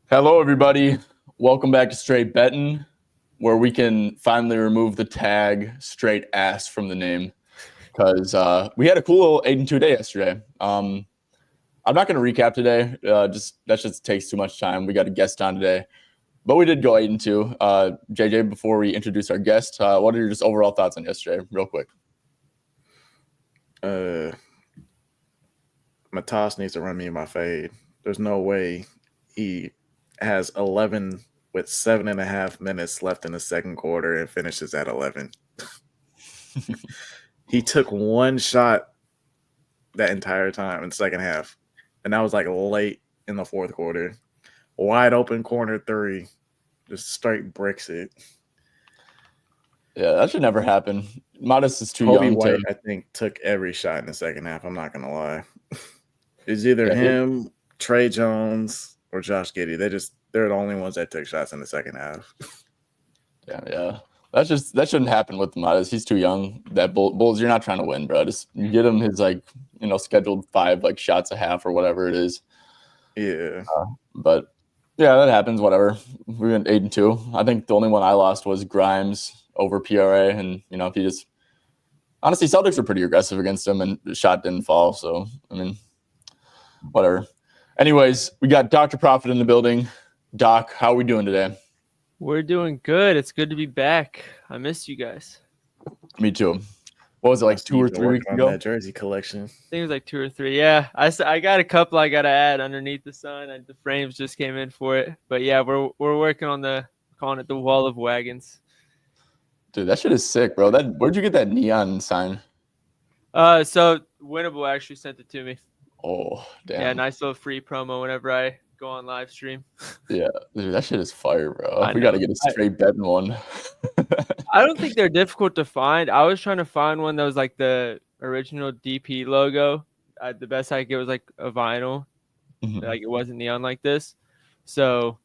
Hello, everybody. Welcome back to Straight Betting, where we can finally remove the tag straight ass from the name because we had a cool little 8-2 day yesterday. I'm not going to recap today. That just takes too much time. We got a guest on today, but we did go 8-2. JJ, before we introduce our guest, what are your just overall thoughts on yesterday, real quick? Matas needs to run me in my fade. There's no way he has 11 with 7.5 minutes left in the second quarter and finishes at 11. He took one shot that entire time in the second half, and that was like late in the fourth quarter. Wide open corner three, just straight bricks it. Yeah, that should never happen. Modest is too Kobe young White, to. I think, took every shot in the second half. I'm not gonna lie. It's either Yeah, him, Trey Jones, or Josh Giddey. They're the only ones that took shots in the second half. yeah. That shouldn't happen with Modest. He's too young. That Bulls, you're not trying to win, bro. Just get him his scheduled 5 shots a half or whatever it is. Yeah. But yeah, that happens. Whatever. We went 8-2. I think the only one I lost was Grimes over PRA, and if he just honestly, Celtics were pretty aggressive against him, and the shot didn't fall. So I mean, whatever. Anyways, we got Dr. Profit in the building. Doc, how are we doing today? We're doing good. It's good to be back. I missed you guys. Me too. What was it, like 2 or 3 weeks ago? That jersey collection. I think it was like 2 or 3. Yeah, I got a couple I got to add underneath the sun. And the frames just came in for it. But yeah, we're working on calling it the wall of wagons. Dude, that shit is sick, bro. Where'd you get that neon sign? So Winnable actually sent it to me. Oh, damn. Yeah, nice little free promo whenever I go on live stream. Yeah, dude, that shit is fire, bro. We got to get a straight betting one. I don't think they're difficult to find. I was trying to find one that was like the original DP logo. The best I could get was like a vinyl. Mhm. Like it wasn't neon like this. So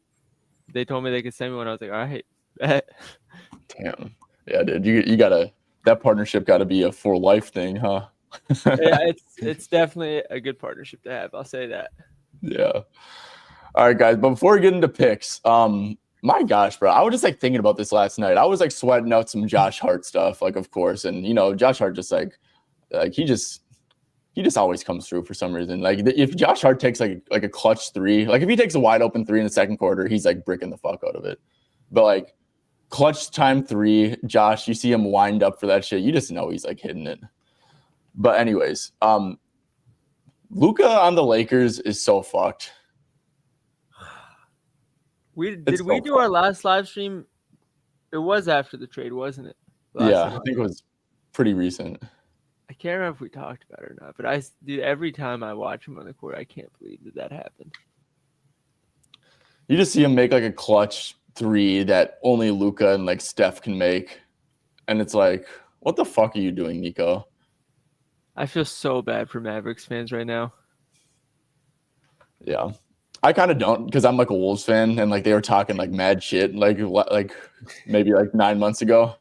they told me they could send me one. I was like, all right. Damn. Yeah, dude. You gotta, that partnership gotta be a for life thing, huh? Yeah, it's definitely a good partnership to have. I'll say that. Yeah. All right, guys. But before we get into picks, my gosh, bro, I was just thinking about this last night. I was sweating out some Josh Hart stuff, of course. And Josh Hart just he just always comes through for some reason. If Josh Hart takes like a clutch 3, if he takes a wide open 3 in the second quarter, he's bricking the fuck out of it. But clutch time 3, Josh, you see him wind up for that shit, you just know he's hitting it. But anyways, Luka on the Lakers is so fucked. Did we do our last live stream? It was after the trade, wasn't it? Yeah, I think it was pretty recent. I can't remember if we talked about it or not, but every time I watch him on the court, I can't believe that happened. You just see him make a clutch 3 that only Luka and Steph can make, and it's what the fuck are you doing, Nico? I feel so bad for Mavericks fans right now. Yeah. I kind of don't, because I'm a Wolves fan, and they were talking mad shit maybe 9 months ago.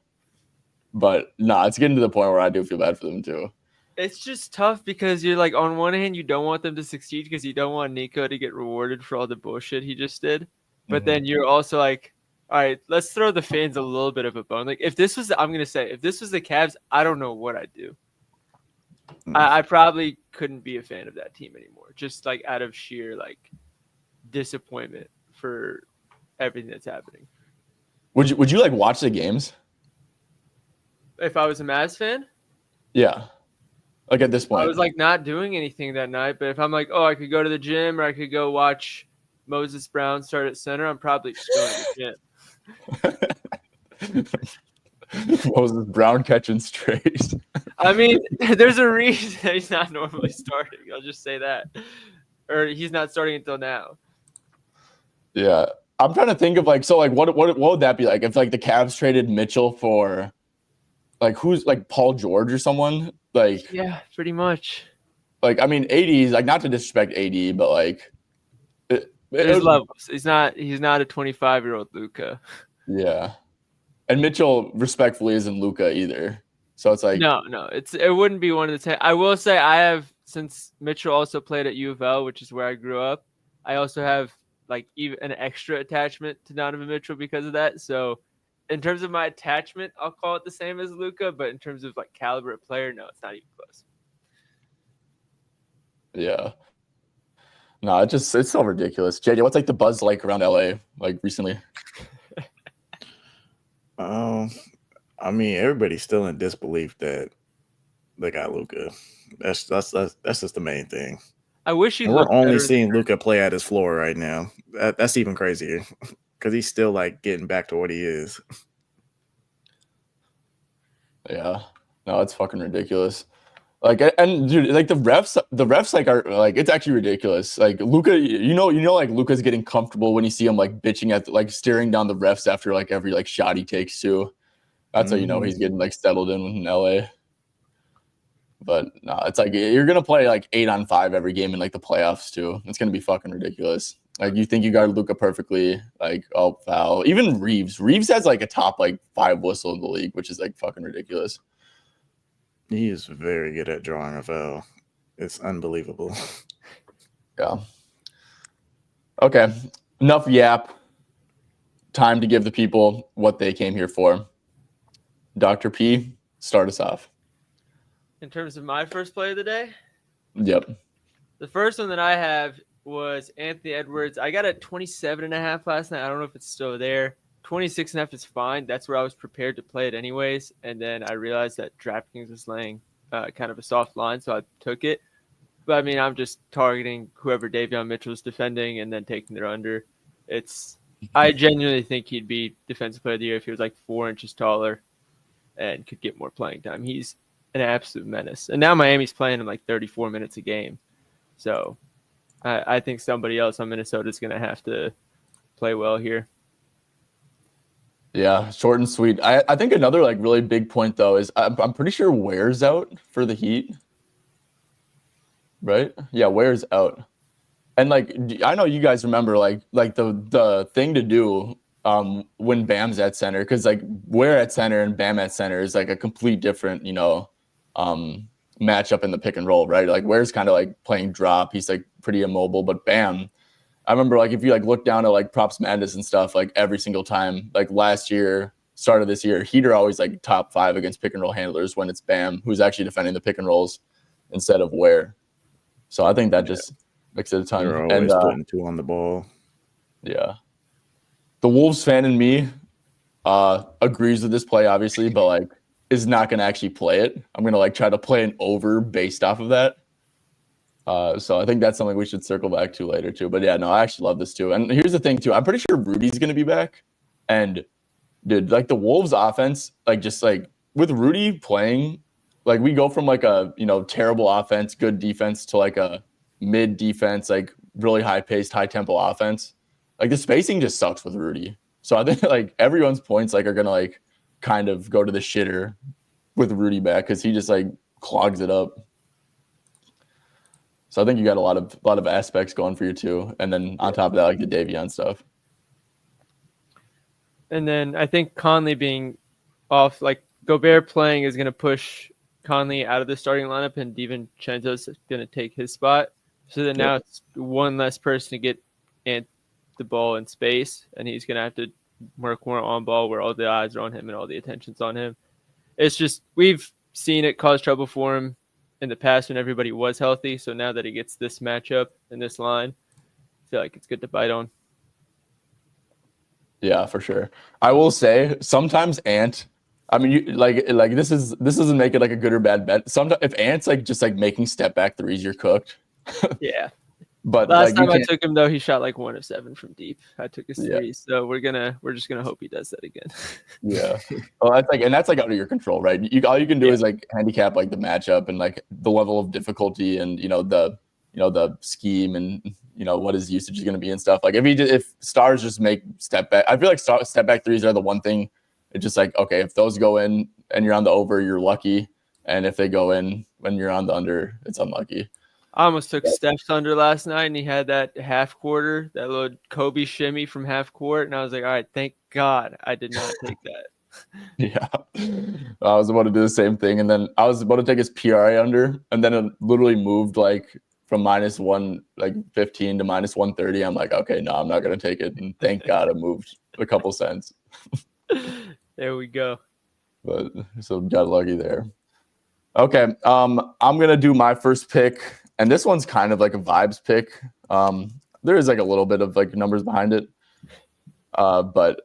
But no, it's getting to the point where I do feel bad for them too. It's just tough because you're on one hand you don't want them to succeed because you don't want Nico to get rewarded for all the bullshit he just did. But then you're also all right, let's throw the fans a little bit of a bone. If this was the Cavs, I don't know what I'd do. I probably couldn't be a fan of that team anymore. Just out of sheer disappointment for everything that's happening. Would you watch the games? If I was a Mavs fan? Yeah. At this point. I was not doing anything that night, but if I'm I could go to the gym or I could go watch Moses Brown start at center, I'm probably just going to the gym. Moses Brown catching strays. I mean, there's a reason he's not normally starting. I'll just say that. Or he's not starting until now. Yeah. I'm trying to think of what would that be if the Cavs traded Mitchell for who's Paul George or someone? Yeah, pretty much. I mean, AD is not to disrespect AD, but there's levels. He's not a 25-year-old Luka. Yeah. And Mitchell respectfully isn't Luka either. So it's no, it wouldn't be one of the 10. I will say I have, since Mitchell also played at U of L, which is where I grew up, I also have like even an extra attachment to Donovan Mitchell because of that. So in terms of my attachment, I'll call it the same as Luka, but in terms of like caliber of player, no, it's not even close. Yeah. No, it's so ridiculous. JJ, what's like the buzz like around LA like recently? I mean, everybody's still in disbelief that they got Luka. That's just the main thing. I wish he And looked we're only better seeing Luka play at his floor right now. That's even crazier because he's still like getting back to what he is. Yeah. No, it's fucking ridiculous. Like, and dude, like the refs like are like, it's actually ridiculous. Like Luka, like Luka's getting comfortable when you see him like bitching at like staring down the refs after like every like shot he takes too. That's how you know he's getting like settled in LA. But no, it's like you're gonna play like 8-on-5 every game in like the playoffs too. It's gonna be fucking ridiculous. Like you think you guard Luka perfectly, like oh foul. Even Reeves has like a top like 5 whistle in the league, which is like fucking ridiculous. He is very good at drawing a foul. It's unbelievable. Yeah. Okay. Enough yap. Time to give the people what they came here for. Dr. P, start us off. In terms of my first play of the day? Yep. The first one that I have was Anthony Edwards. I got it 27.5 last night. I don't know if it's still there. 26.5 is fine. That's where I was prepared to play it anyways. And then I realized that DraftKings was laying kind of a soft line, so I took it. But I mean, I'm just targeting whoever Davion Mitchell's defending and then taking their under. I genuinely think he'd be defensive player of the year if he was like 4 inches taller and could get more playing time. He's an absolute menace. And now Miami's playing him like 34 minutes a game. So I think somebody else on Minnesota is going to have to play well here. Yeah, short and sweet. I think another like really big point though is I'm pretty sure Ware's out for the Heat, right? Yeah, Ware's out, and like I know you guys remember like the thing to do when Bam's at center, because like Ware at center and Bam at center is like a complete different matchup in the pick and roll, right? Like Ware's kind of like playing drop, he's like pretty immobile, but Bam. I remember like if you like look down at like props madness and stuff, like every single time, like last year, start of this year, Heat are always like top 5 against pick and roll handlers when it's Bam who's actually defending the pick and rolls instead of Ware. So I think that just makes it a ton. They're always putting 2 on the ball. Yeah. The Wolves fan in me agrees with this play, obviously, but like is not going to actually play it. I'm going to like try to play an over based off of that. So I think that's something we should circle back to later too. But yeah, no, I actually love this too. And here's the thing too. I'm pretty sure Rudy's going to be back. And dude, like the Wolves offense, like just like with Rudy playing, like we go from like a, terrible offense, good defense to like a mid defense, like really high paced, high tempo offense. Like the spacing just sucks with Rudy. So I think like everyone's points like are going to like kind of go to the shitter with Rudy back because he just like clogs it up. So I think you got a lot of aspects going for you too, and then on top of that, like the Davion stuff. And then I think Conley being off, like Gobert playing, is going to push Conley out of the starting lineup, and DiVincenzo's going to take his spot. So then now it's one less person to get the ball in space, and he's going to have to work more on ball where all the eyes are on him and all the attention's on him. It's just we've seen it cause trouble for him in the past when everybody was healthy. So now that he gets this matchup and this line, I feel like it's good to bite on. Yeah, for sure. I will say sometimes Ant, I mean, you, like this doesn't make it like a good or bad bet. Sometimes if Ant's like just like making step back threes, you're cooked. Yeah. But last time I took him though, he shot like 1 of 7 from deep. I took his 3, so we're just gonna hope he does that again. Yeah. Well, that's like out of your control, right? All you can do is like handicap like the matchup and like the level of difficulty and the scheme and what his usage is going to be and stuff. Like if stars just make step back, I feel like step back threes are the one thing. It's just like, okay, if those go in and you're on the over, you're lucky, and if they go in when you're on the under, it's unlucky. I almost took Steph's under last night, and he had that half quarter, that little Kobe shimmy from half court, and I was like, all right, thank God I did not take that. Yeah. I was about to do the same thing, and then I was about to take his PRA under, and then it literally moved like from minus 115 to minus 130. I'm like, okay, no, I'm not gonna take it. And thank God I moved a couple cents. There we go. But so got lucky there. Okay, I'm gonna do my first pick, and this one's kind of like a vibes pick. There is like a little bit of like numbers behind it, but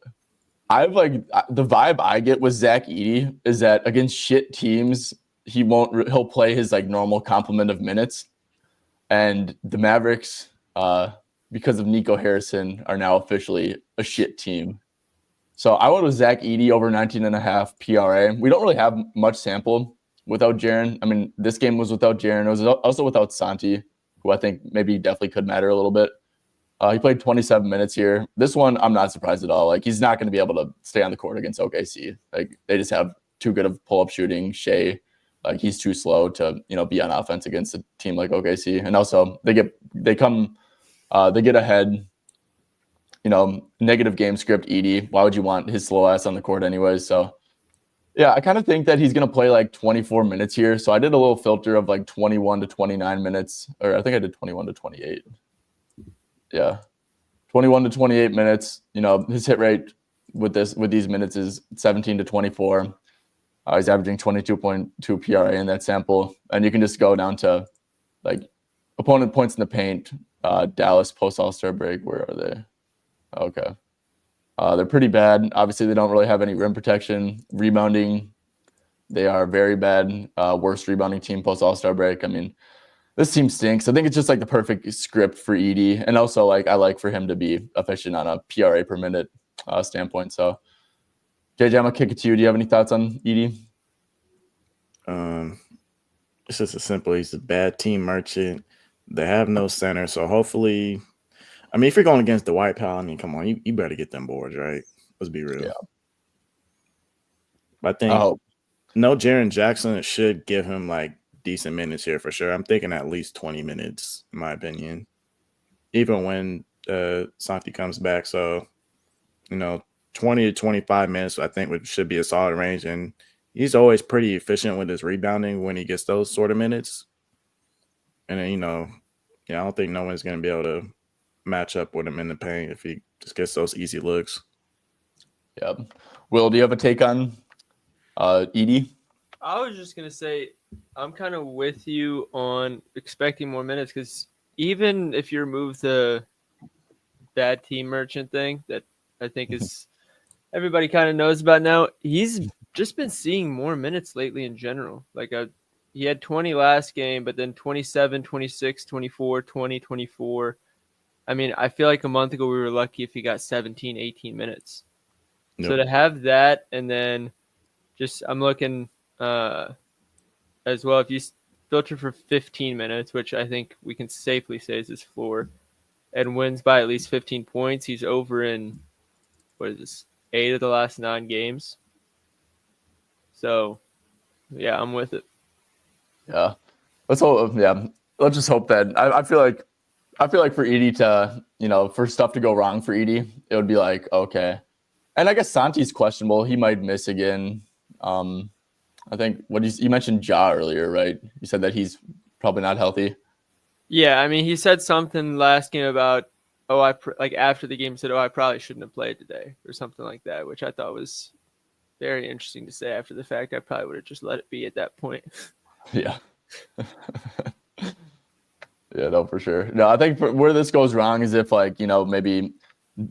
I've like the vibe I get with Zach Edey is that against shit teams, he'll play his like normal complement of minutes, and the Mavericks, because of Nico Harrison, are now officially a shit team. So I went with Zach Edey over 19.5 PRA. We don't really have much sample without Jaren. I mean, this game was without Jaren. It was also without Santi, who I think maybe definitely could matter a little bit. He played 27 minutes here. This one, I'm not surprised at all. Like, he's not going to be able to stay on the court against OKC. Like, they just have too good of pull-up shooting. Shea, like, he's too slow to, be on offense against a team like OKC. And also, they get ahead. Negative game script, Edey. Why would you want his slow ass on the court anyways? So, yeah, I kind of think that he's going to play like 24 minutes here. So I did a little filter of like 21 to 29 minutes, or I think I did 21 to 28. Yeah, 21 to 28 minutes. His hit rate with these minutes is 17 to 24. He's averaging 22.2 PRA in that sample, and you can just go down to like opponent points in the paint. Dallas post All-Star break. Where are they? Okay. They're pretty bad. Obviously, they don't really have any rim protection. Rebounding, they are very bad. Worst rebounding team post All-Star break. I mean, this team stinks. I think it's just like the perfect script for Edey. And also, like, I like for him to be efficient on a PRA per minute standpoint. So, JJ, I'm going to kick it to you. Do you have any thoughts on Edey? It's just as simple. He's a bad team merchant. They have no center. So, hopefully – I mean, if you're going against the White Powell, I mean, come on, you better get them boards, right? Let's be real. Yeah. I think no Jaren Jackson should give him like decent minutes here for sure. I'm thinking at least 20 minutes, in my opinion, even when Santi comes back. So, 20 to 25 minutes, I think should be a solid range. And he's always pretty efficient with his rebounding when he gets those sort of minutes. And then, I don't think no one's going to be able to match up with him in the paint if he just gets those easy looks. Yeah. Will, do you have a take on Edey? I was just going to say I'm kind of with you on expecting more minutes because even if you remove the bad team merchant thing that I think is everybody kind of knows about now, he's just been seeing more minutes lately in general. Like he had 20 last game, but then 27, 26, 24, 20, 24. I mean, I feel like a month ago we were lucky if he got 17, 18 minutes. Yep. So to have that, and then just I'm looking as well, if you filter for 15 minutes, which I think we can safely say is his floor, and wins by at least 15 points, he's over in, 8 of the last 9 games. So, yeah, I'm with it. Yeah. Let's just hope that I feel like for Edey to, for stuff to go wrong for Edey, it would be like, okay. And I guess Santi's questionable. He might miss again. I think you mentioned Ja earlier, right? You said that he's probably not healthy. Yeah, I mean, he said something last game about, after the game said, I probably shouldn't have played today or something like that, which I thought was very interesting to say after the fact. I probably would have just let it be at that point. Yeah. Yeah, no, for sure. No, I think where this goes wrong is if maybe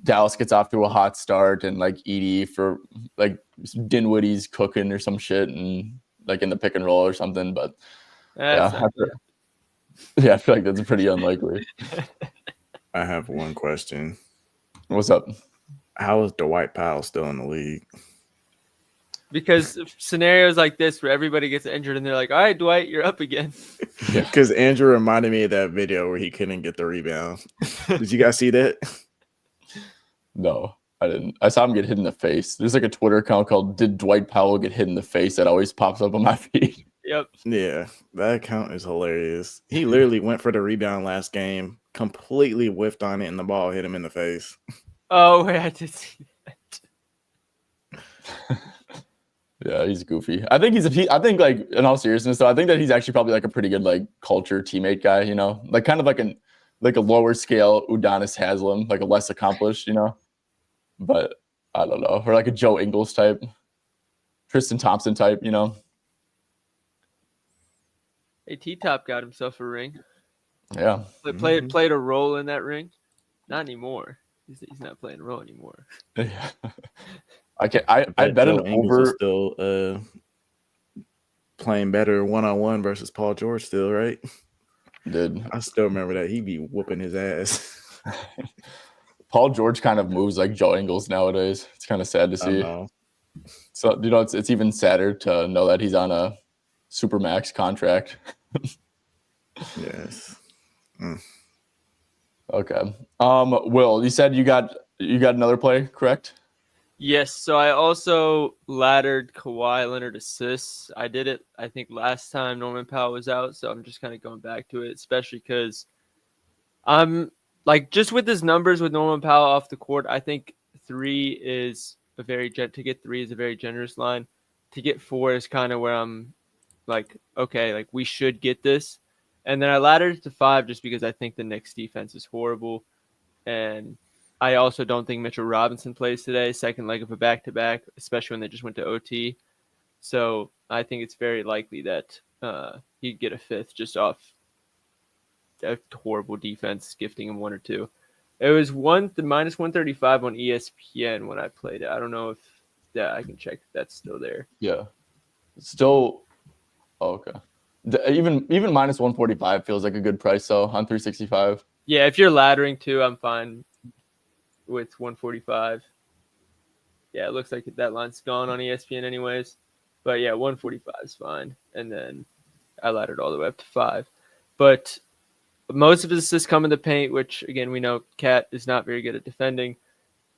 Dallas gets off to a hot start and like Edey for like Dinwiddie's cooking or some shit and like in the pick and roll or something. But I feel like that's pretty unlikely. I have one question. What's up? How is Dwight Powell still in the league? Because scenarios like this where everybody gets injured and they're like, all right, Dwight, you're up again. Because Andrew reminded me of that video where he couldn't get the rebound. Did you guys see that? No, I didn't. I saw him get hit in the face. There's like a Twitter account called Did Dwight Powell Get Hit in the Face that always pops up on my feed. Yep. Yeah, that account is hilarious. He literally went for the rebound last game, completely whiffed on it, and the ball hit him in the face. Oh, wait, I did see that. Yeah, he's goofy. I think I think like in all seriousness though, I think that he's actually probably like a pretty good like culture teammate guy, you know? Like kind of like a lower scale Udonis Haslem, like a less accomplished, you know? But I don't know. Or like a Joe Ingles type, Tristan Thompson type, you know? Hey, T-Top got himself a ring. Yeah. Played a role in that ring. Not anymore. He's not playing a role anymore. Yeah. I bet Joe an Ingles is over still playing better one-on-one versus Paul George still, right? Did. I still remember that. He'd be whooping his ass. Paul George kind of moves like Joe Ingles nowadays. It's kind of sad to I see. know. So, you know, it's even sadder to know that he's on a Supermax contract. Yes. Okay. Will, you said you got another play, correct? Yes, so I also laddered Kawhi Leonard assists. I did it, I think, last time Norman Powell was out, so I'm just kind of going back to it, especially because I'm like just with his numbers with Norman Powell off the court. I think to get 3 is a very generous line. To get 4 is kind of where I'm like, okay, like we should get this. And then I laddered to 5 just because I think the Knicks defense is horrible. And I also don't think Mitchell Robinson plays today, second leg of a back-to-back, especially when they just went to OT. So I think it's very likely that he'd get a 5th just off a horrible defense, gifting him 1 or 2. It was minus 135 on ESPN when I played it. I don't know if I can check if that's still there. Yeah. Still. Oh, okay. Even minus 145 feels like a good price though on 365. Yeah, if you're laddering too, I'm fine with 145. Yeah, it looks like that line's gone on ESPN anyways. But yeah, 145 is fine. And then I laddered all the way up to 5. But most of his assists come in the paint, which, again, we know Cat is not very good at defending.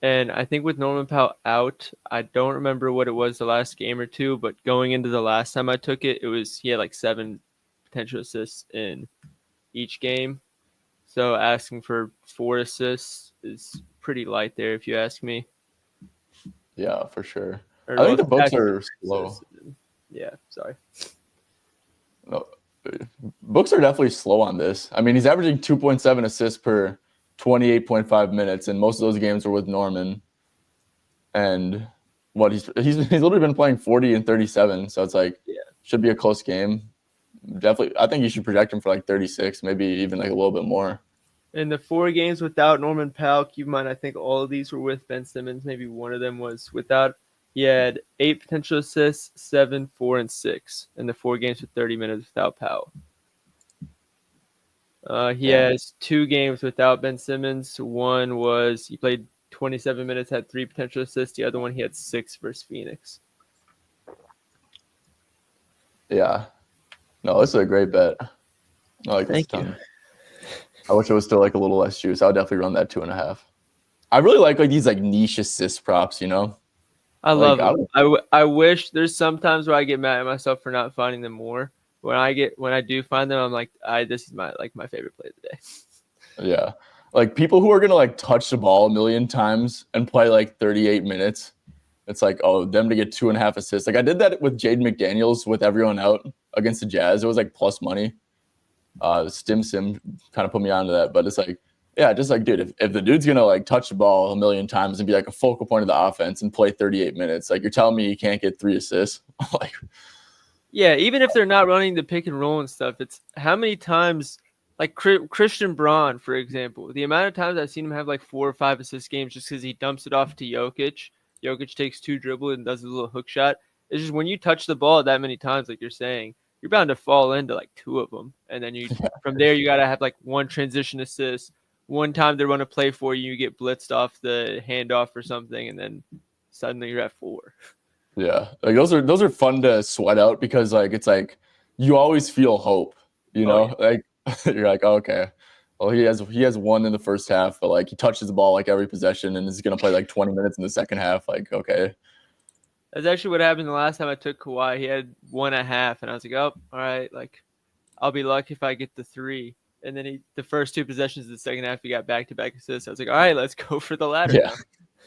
And I think with Norman Powell out, I don't remember what it was the last game or two, but going into the last time I took it, he had like 7 potential assists in each game. So asking for 4 assists is pretty light there, if you ask me. Yeah, for sure. I think the books are slow. Yeah, sorry. No, books are definitely slow on this. I mean, he's averaging 2.7 assists per 28.5 minutes, and most of those games were with Norman. And he's literally been playing 40 and 37, so it's like should be a close game. Definitely, I think you should project him for like 36, maybe even like a little bit more. In the 4 games without Norman Powell, keep in mind, I think all of these were with Ben Simmons. Maybe one of them was without. He had 8 potential assists, 7, 4, and 6 in the 4 games with 30 minutes without Powell. He has 2 games without Ben Simmons. One was he played 27 minutes, had 3 potential assists. The other one he had 6 versus Phoenix. Yeah. No, this is a great bet. I like this a ton. I wish it was still like a little less juice. I would definitely run that 2.5. I really like these like niche assist props, you know? I love them. I wish there's sometimes where I get mad at myself for not finding them more. When I do find them, I'm like, this is my favorite play of the day. Yeah. Like people who are gonna like touch the ball a million times and play like 38 minutes. It's like, oh, them to get 2.5 assists. Like I did that with Jaden McDaniels with everyone out against the Jazz. It was like plus money. Sim kind of put me onto that, but it's like, yeah, just like, dude, if the dude's gonna like touch the ball a million times and be like a focal point of the offense and play 38 minutes, like you're telling me you can't get 3 assists? Like, yeah, even if they're not running the pick and roll and stuff, it's how many times, like Christian Braun, for example, the amount of times I've seen him have like 4 or 5 assist games just because he dumps it off to Jokic. Jokic takes 2 dribbles and does a little hook shot. It's just when you touch the ball that many times, like you're saying, you're bound to fall into like 2 of them. And then from there, you got to have like 1 transition assist. One time they run a play for you, you get blitzed off the handoff or something, and then suddenly you're at 4. Yeah, like those are fun to sweat out because like it's like you always feel hope, you know, like you're like, oh, okay, well he has 1 in the first half, but like he touches the ball like every possession and is gonna play like 20 minutes in the second half. Like, okay. That's actually what happened the last time I took Kawhi. He had 1.5, and I was like, oh, all right, like I'll be lucky if I get the 3. And then the first 2 possessions of the second half, he got back-to-back assists. I was like, all right, let's go for the ladder. Yeah.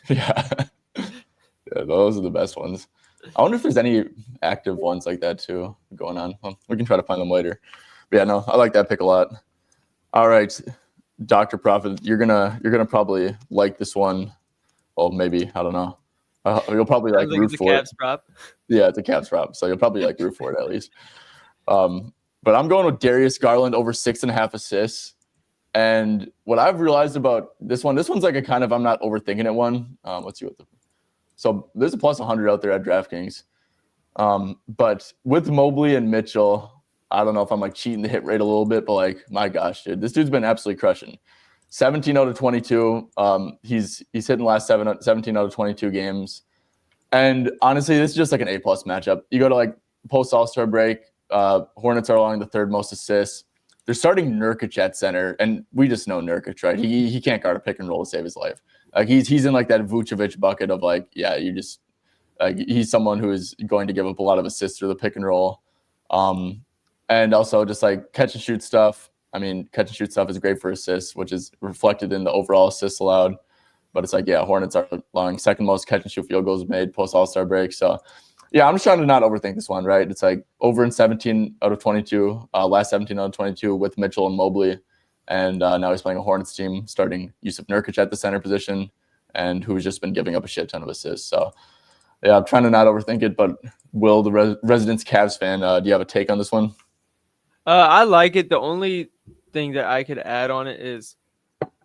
Yeah. Yeah, those are the best ones. I wonder if there's any active ones like that too going on. Well, we can try to find them later. But yeah, no, I like that pick a lot. All right, Dr. Prophet, you're gonna probably like this one. Well, maybe, I don't know. You'll probably like root for it. Cavs prop. Yeah, it's a Cavs prop, so you'll probably like root for it at least. But I'm going with Darius Garland over 6.5 assists. And what I've realized about this one's like a kind of I'm not overthinking it one. Let's see so there's a plus 100 out there at DraftKings. But with Mobley and Mitchell, I don't know if I'm like cheating the hit rate a little bit, but like, my gosh, dude, this dude's been absolutely crushing. 17 out of 22. He's hitting the last 17 out of 22 games. And honestly, this is just like an A+ matchup. You go to like post All-Star break, Hornets are allowing the third most assists. They're starting Nurkic at center, and we just know Nurkic, right? He can't guard a pick and roll to save his life. Like he's in like that Vucevic bucket of like, yeah, you just he's someone who is going to give up a lot of assists through the pick and roll. And also just like catch and shoot stuff. I mean, catch and shoot stuff is great for assists, which is reflected in the overall assists allowed. But it's like, yeah, Hornets are allowing second most catch and shoot field goals made post All-Star break. So yeah, I'm just trying to not overthink this one, right? It's like over in 17 out of 22, last 17 out of 22 with Mitchell and Mobley. And now he's playing a Hornets team, starting Yusuf Nurkic at the center position, and who's just been giving up a shit ton of assists. So yeah, I'm trying to not overthink it. But Will, the residence Cavs fan, do you have a take on this one? I like it. The only thing that I could add on it is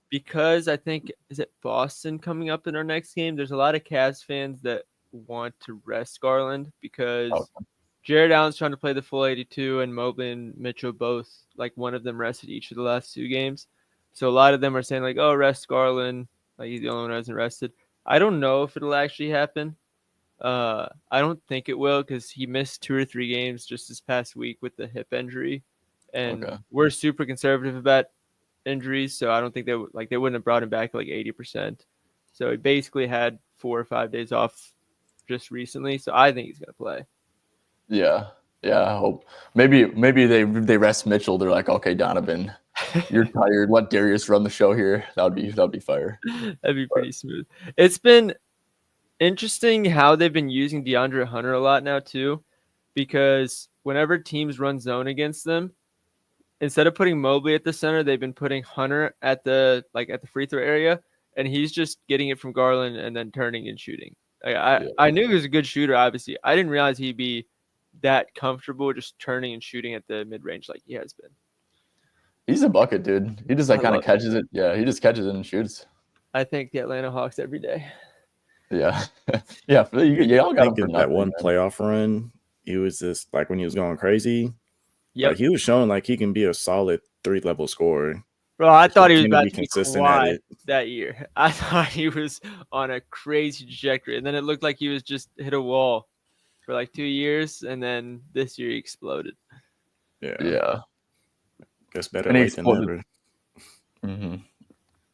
because I think, is it Boston coming up in our next game? There's a lot of Cavs fans that want to rest Garland because Jared Allen's trying to play the full 82 and Mobley and Mitchell both, like one of them rested each of the last 2 games. So a lot of them are saying like, oh, rest Garland. Like he's the only one who hasn't rested. I don't know if it'll actually happen. I don't think it will because he missed 2 or 3 games just this past week with the hip injury. And we're super conservative about injuries, so I don't think they wouldn't have brought him back like 80%. So he basically had 4 or 5 days off just recently, so I think he's gonna play. Yeah, I hope maybe they rest Mitchell. They're like, okay, Donovan, you're tired. Let Darius run the show here. That'd be fire. That'd be pretty smooth. It's been interesting how they've been using DeAndre Hunter a lot now too, because whenever teams run zone against them, instead of putting Mobley at the center, they've been putting Hunter at the free throw area, and he's just getting it from Garland and then turning and shooting. I knew he was a good shooter, obviously. I didn't realize he'd be that comfortable just turning and shooting at the mid-range like he has been. He's a bucket, dude. He just like kind of catches it. Yeah, he just catches it and shoots. I think the Atlanta Hawks every day. Yeah. Yeah, y'all got him for that one playoff run, he was just like when he was going crazy. Yeah, like, he was showing like he can be a solid 3-level scorer. Bro, I thought he was about to be consistent at it that year. I thought he was on a crazy trajectory, and then it looked like he was just hit a wall for like 2 years, and then this year he exploded. Yeah. Guess better late than never. Mm-hmm.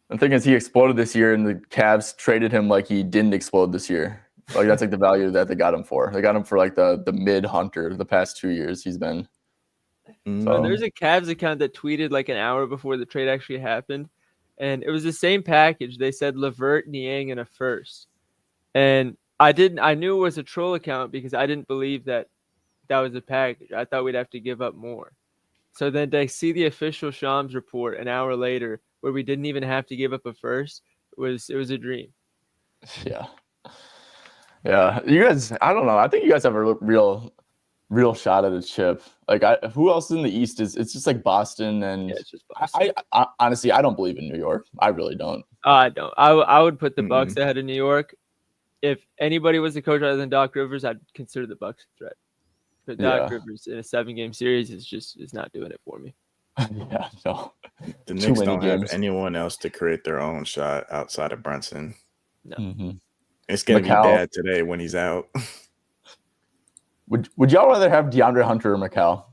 The thing is, he exploded this year, and the Cavs traded him like he didn't explode this year. Like that's like the value that they got him for. They got him for like the mid Hunter the past 2 years he's been. So there's a Cavs account that tweeted like an hour before the trade actually happened, and it was the same package. They said LeVert, Niang, and a first, and I knew it was a troll account because I didn't believe that was a package. I thought we'd have to give up more. So then they see the official Shams report an hour later where we didn't even have to give up a first. It was a dream. Yeah. You guys, I don't know. I think you guys have a real shot at a chip. Like, who else in the East is? It's just like Boston, and it's just Boston. I honestly, I don't believe in New York. I really don't. I don't. I would put the Bucks ahead of New York. If anybody was the coach other than Doc Rivers, I'd consider the Bucks a threat. But Doc Rivers in a 7-game series is not doing it for me. Yeah, no. The Knicks don't have anyone else to create their own shot outside of Brunson. No. Mm-hmm. It's gonna be bad today when he's out. Would y'all rather have DeAndre Hunter or Mikal?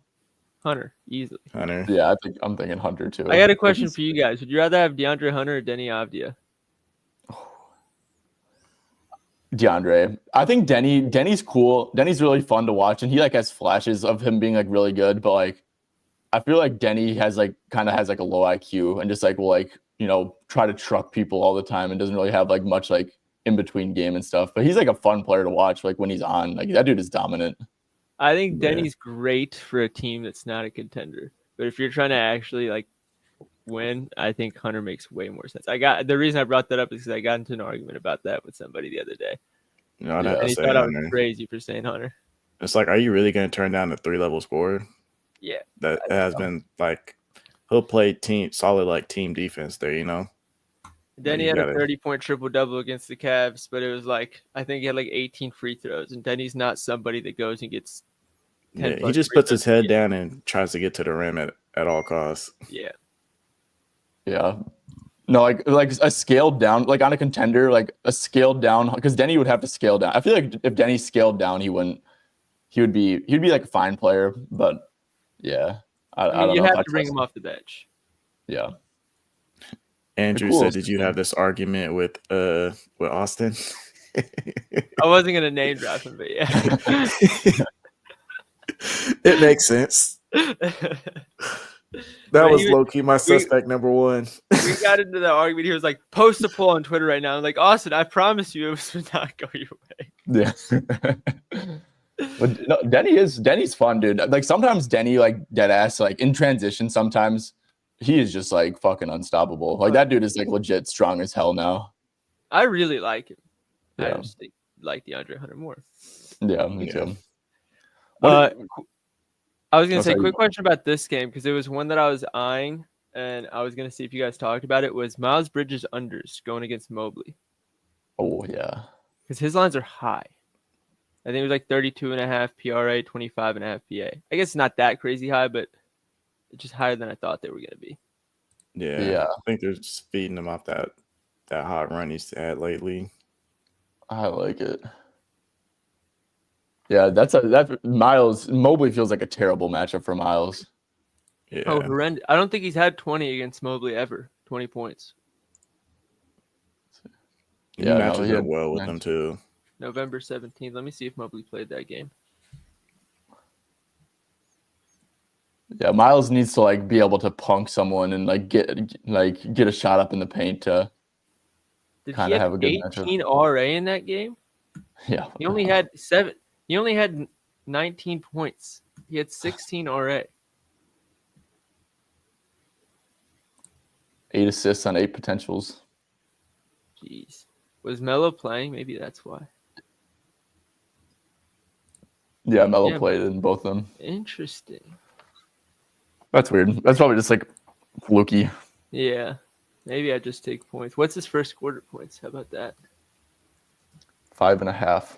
Hunter, easily. Hunter. Yeah, I'm thinking Hunter too. I got a question for you guys. Would you rather have DeAndre Hunter or Denny Avdia? DeAndre. I think Denny's cool. Denny's really fun to watch, and he like has flashes of him being like really good, but like I feel like Denny has like kind of has like a low IQ and just like will like, try to truck people all the time and doesn't really have like much like in between game and stuff. But he's like a fun player to watch. Like when he's on, like that dude is dominant. I think Denny's great for a team that's not a contender. But if you're trying to actually like win, I think Hunter makes way more sense. The reason I brought that up is because I got into an argument about that with somebody the other day. I'd have to he say thought Hunter. I was crazy for saying Hunter. It's like, are you really going to turn down the 3-level scorer? Yeah, that has been like he'll play solid like team defense there, you know. Denny had a 30-point triple-double against the Cavs, but it was like I think he had like 18 free throws, and Denny's not somebody that goes and gets 10 he just puts his head down and tries to get to the rim at all costs. Yeah. No, like a scaled down, like on a contender, like a scaled down, because Denny would have to scale down. I feel like if Denny scaled down, he'd be like a fine player, but yeah. I don't know. You have to bring him off the bench. Yeah. Andrew said, "Did you have this argument with Austin?" I wasn't gonna name drop him, but yeah, it makes sense. That was low key my suspect number one. We got into the argument. He was like, "Post a poll on Twitter right now." I'm like, Austin, I promise you, it would not go your way. Yeah. But no, Denny's fun, dude. Like sometimes Denny, like dead ass, like in transition, sometimes he is just like fucking unstoppable. Like that dude is like legit strong as hell now. I really like him. Yeah. I just like DeAndre Hunter more. Yeah, me too. I was gonna say quick question about this game because it was one that I was eyeing and I was gonna see if you guys talked about it. Was Miles Bridges unders going against Mobley? Oh yeah, because his lines are high. I think it was like 32.5 PRA, 25.5 PA. I guess it's not that crazy high, but it's just higher than I thought they were going to be. Yeah. I think they're just feeding him off that hot run he's had lately. I like it. Yeah, that Miles Mobley feels like a terrible matchup for Miles. Yeah. Oh, horrendous. I don't think he's had 20 against Mobley ever. 20 points. He matches up well with them too. November 17th. Let me see if Mobley played that game. Yeah, Miles needs to like be able to punk someone and like get a shot up in the paint to kind of have a good 18 matchup. RA in that game? Yeah. He only had 7. He only had 19 points. He had 16 RA. 8 assists on 8 potentials. Jeez. Was Melo playing? Maybe that's why. Yeah, Melo played in both of them. Interesting. That's weird. That's probably just like fluky. Yeah. Maybe I just take points. What's his first quarter points? How about that? 5.5.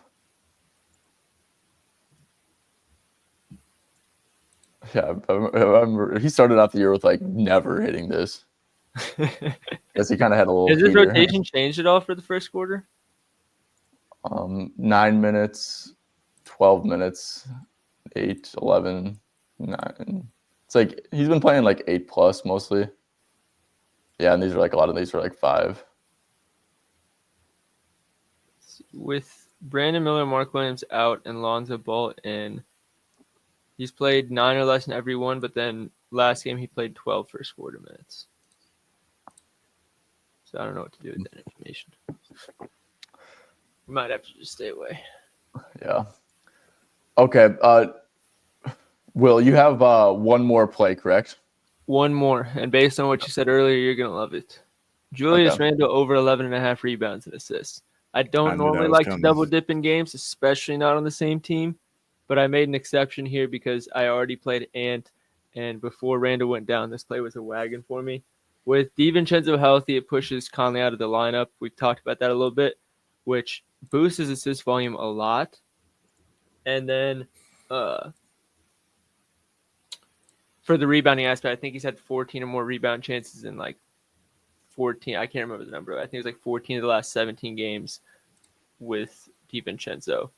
Yeah, I remember he started off the year with like never hitting this. Guess he kind of had a little. Has his rotation changed at all for the first quarter? 9 minutes, 12 minutes, 8, 11, 9. It's like he's been playing like 8+ mostly. Yeah, and a lot of these are like 5. With Brandon Miller, Mark Williams out, and Lonzo Ball in, he's played 9 or less in every one, but then last game he played 12 first quarter minutes. So I don't know what to do with that information. You might have to just stay away. Yeah. Okay. Will, you have one more play, correct? One more. And based on what you said earlier, you're going to love it. Julius Randle over 11.5 rebounds and assists. I don't normally like to double dip in games, especially not on the same team. But I made an exception here because I already played Ant. And before Randle went down, this play was a wagon for me. With DiVincenzo healthy, it pushes Conley out of the lineup. We've talked about that a little bit, which boosts his assist volume a lot. And then for the rebounding aspect, I think he's had 14 or more rebound chances in like 14. I can't remember the number. I think it was like 14 of the last 17 games with DiVincenzo.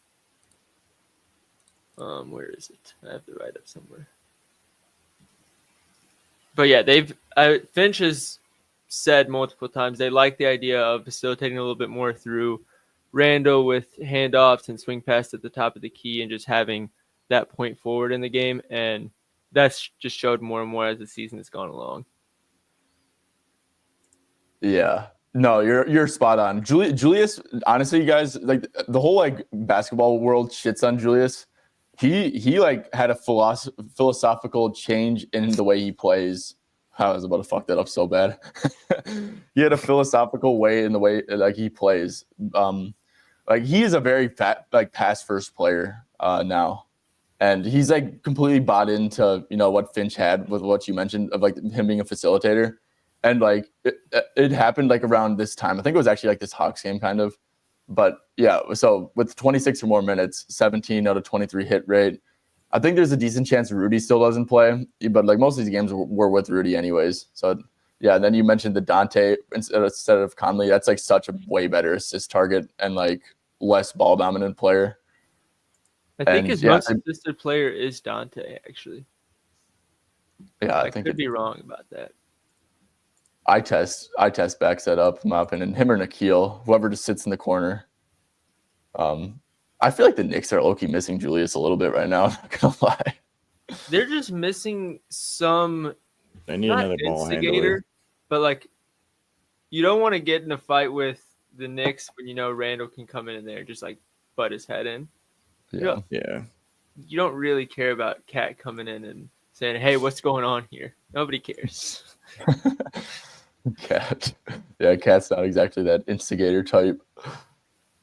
Where is it? I have to write up somewhere. But yeah, Finch has said multiple times they like the idea of facilitating a little bit more through Randle with handoffs and swing pass at the top of the key and just having that point forward in the game. And that's just showed more and more as the season has gone along. Yeah. No, you're spot on. Julius, honestly, you guys, like the whole like basketball world shits on Julius. He like had a philosophical change in the way he plays. I was about to fuck that up so bad. He had a philosophical way in the way like he plays. Like he is a very fat like pass first player now. And he's like completely bought into, what Finch had with what you mentioned of like him being a facilitator. And like it happened like around this time. I think it was actually like this Hawks game kind of. But yeah, so with 26 or more minutes, 17 out of 23 hit rate, I think there's a decent chance Rudy still doesn't play. But like most of these games were with Rudy anyways. So yeah, and then you mentioned the Dante instead of Conley. That's like such a way better assist target and like less ball dominant player. I think his most assisted player is Dante, actually. Yeah, I could be wrong about that. I test backs that up, in my opinion. Him or Nikhil, whoever just sits in the corner. I feel like the Knicks are low-key missing Julius a little bit right now. I'm not gonna lie. They're just missing some. They need another ball handler, but like, you don't want to get in a fight with the Knicks when Randall can come in there and just like butt his head in. Yeah. You don't really care about Cat coming in and saying, "Hey, what's going on here?" Nobody cares. Cat. Yeah, Cat's not exactly that instigator type.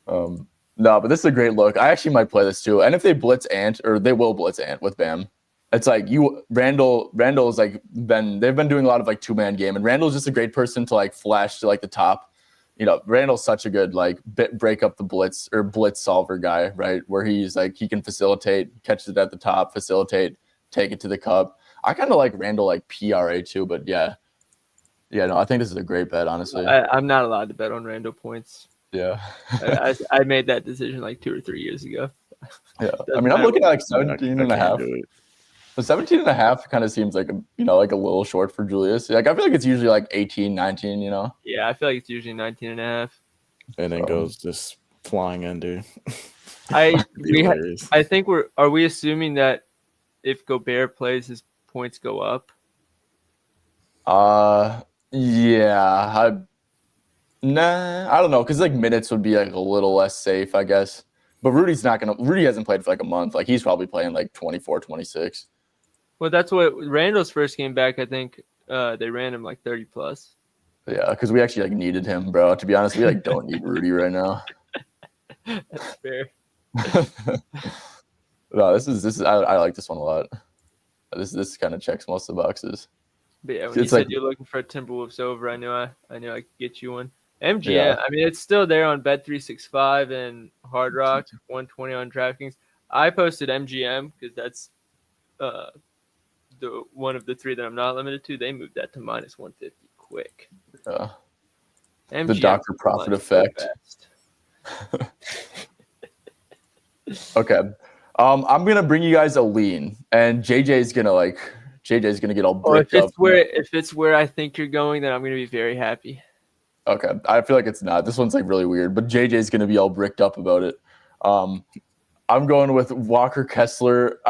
No, but this is a great look. I actually might play this too. And if they blitz Ant, or they will blitz Ant with Bam, it's like Randall's like they've been doing a lot of like 2-man game, and Randall's just a great person to like flash to like the top. Randall's such a good like break up the blitz or blitz solver guy, right? Where he's like he can facilitate, catch it at the top, facilitate, take it to the cup. I kind of like Randall like PRA too, but yeah, no, I think this is a great bet, honestly. I'm not allowed to bet on Randall points. Yeah. I made that decision like 2 or 3 years ago. Yeah. I mean, I'm looking at like 17 and a half. The 17 and a half kind of seems like like a little short for Julius. Like I feel like it's usually like 18, 19, Yeah, I feel like it's usually 19 and a half. And then goes just flying under. I think are we assuming that if Gobert plays, his points go up? Yeah. I don't know, because like minutes would be like a little less safe, I guess. But Rudy hasn't played for like a month. Like he's probably playing like 24, 26. Well, that's what Randall's first game back, I think they ran him like 30 plus. Yeah, because we actually like needed him, bro. To be honest, we like don't need Rudy right now. That's fair. No, this is I like this one a lot. This kind of checks most of the boxes. But yeah, when you said you're looking for a Timberwolves over, I knew I could get you one. MGM, yeah. I mean, it's still there on Bet365 and Hard Rock, 120 on DraftKings. I posted MGM because that's the one of the three that I'm not limited to. They moved that to minus 150 quick. Yeah. The Dr. Profit effect. Okay. I'm gonna bring you guys a lean, and JJ's gonna get all bricked up. If it's where I think you're going, then I'm gonna be very happy. Okay, I feel like it's not. This one's like really weird, but JJ's gonna be all bricked up about it. I'm going with Walker Kessler.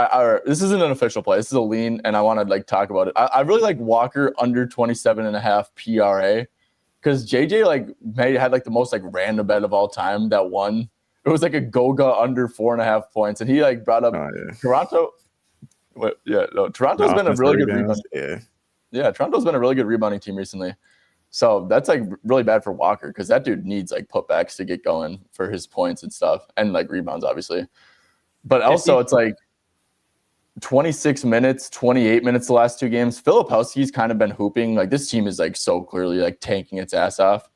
This isn't an official play. This is a lean, and I want to like talk about it. I really like Walker under 27.5 PRA because JJ like had like the most like random bet of all time that won. It was like a Goga under 4.5 points, and he like brought up Toronto. Toronto's been a really good rebounding. Yeah, Toronto's been a really good rebounding team recently. So that's like really bad for Walker because that dude needs like putbacks to get going for his points and stuff, and like rebounds obviously. But also it's like 26 minutes, 28 minutes the last two games. Filipowski's kind of been hooping. Like this team is like so clearly like tanking its ass off.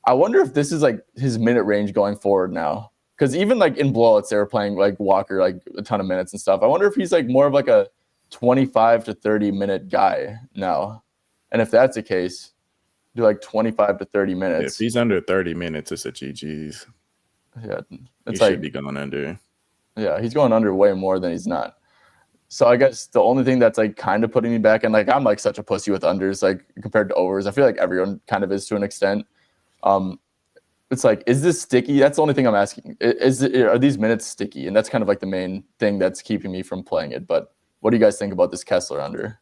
I wonder if this is like his minute range going forward now. Because even like in blowouts, they were playing like Walker like a ton of minutes and stuff. I wonder if he's like more of like a 25 to 30 minute guy now. And if that's the case, do like 25 to 30 minutes. If he's under 30 minutes, it's a GG's. Yeah, it's he should be going under. Yeah, he's going under way more than he's not. So I guess the only thing that's like kind of putting me back, and like I'm like such a pussy with unders, like compared to overs. I feel like everyone kind of is to an extent. It's like, is this sticky? That's the only thing I'm asking. Are these minutes sticky? And that's kind of like the main thing that's keeping me from playing it. But what do you guys think about this Kessler under?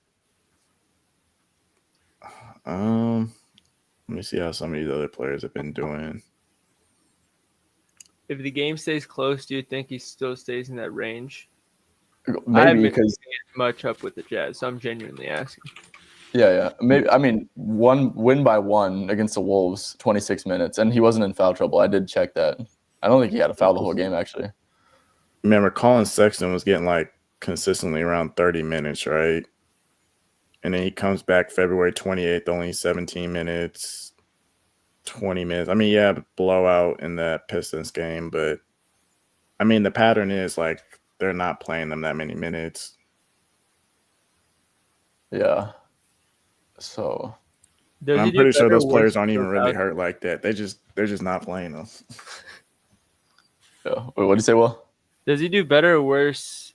I'm me see how some of these other players have been doing. If the game stays close, do you think he still stays in that range? I Maybe haven't been because keeping it much up with the Jazz, so I'm genuinely asking. yeah. Maybe I mean one win by one against the Wolves, 26 minutes, and he wasn't in foul trouble. I did check that. I don't think he had a foul the whole game actually. Remember, Colin Sexton was getting like consistently around 30 minutes, right? And then he comes back February 28th, only 17 minutes, 20 minutes. I mean, yeah, blowout in that Pistons game, but I mean, the pattern is like they're not playing them that many minutes. Yeah. So I'm pretty sure those players aren't even really hurt like that. They're just not playing them. Yeah. Wait, what did you say, Will? Does he do better or worse,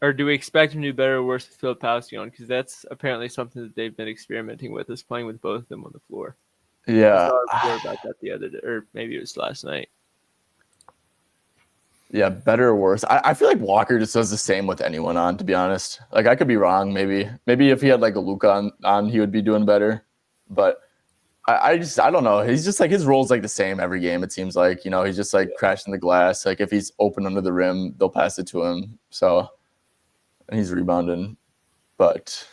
or do we expect him to do better or worse with Filipowski on? Because that's apparently something that they've been experimenting with, is playing with both of them on the floor. Yeah. I saw a report about that the other day, or maybe it was last night. Yeah, better or worse. I feel like Walker just does the same with anyone on, to be honest. Like, I could be wrong, maybe. Maybe if he had like a Luka on he would be doing better. But I don't know. He's just like, his role's like the same every game, it seems like. You know, he's just like crashing the glass. Like, if he's open under the rim, they'll pass it to him. So, and he's rebounding. But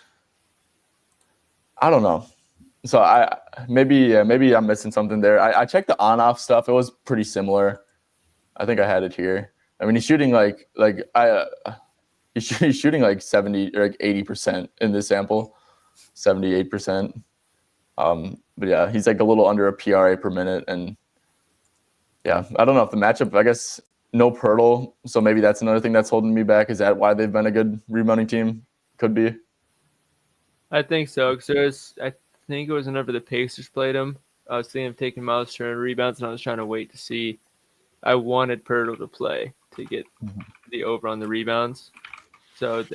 I don't know. So maybe I'm missing something there. I checked the on-off stuff. It was pretty similar. I think I had it here. I mean, he's shooting he's shooting like 70 or like 80% in this sample, 78%. But yeah, he's like a little under a PRA per minute, and yeah, I don't know if the matchup. I guess no Pirtle, so maybe that's another thing that's holding me back. Is that why they've been a good rebounding team? Could be. I think so, because I think it was whenever the Pacers played him. I was thinking of taking Miles Turner rebounds, and I was trying to wait to see. I wanted Pirtle to play to get the over on the rebounds. So,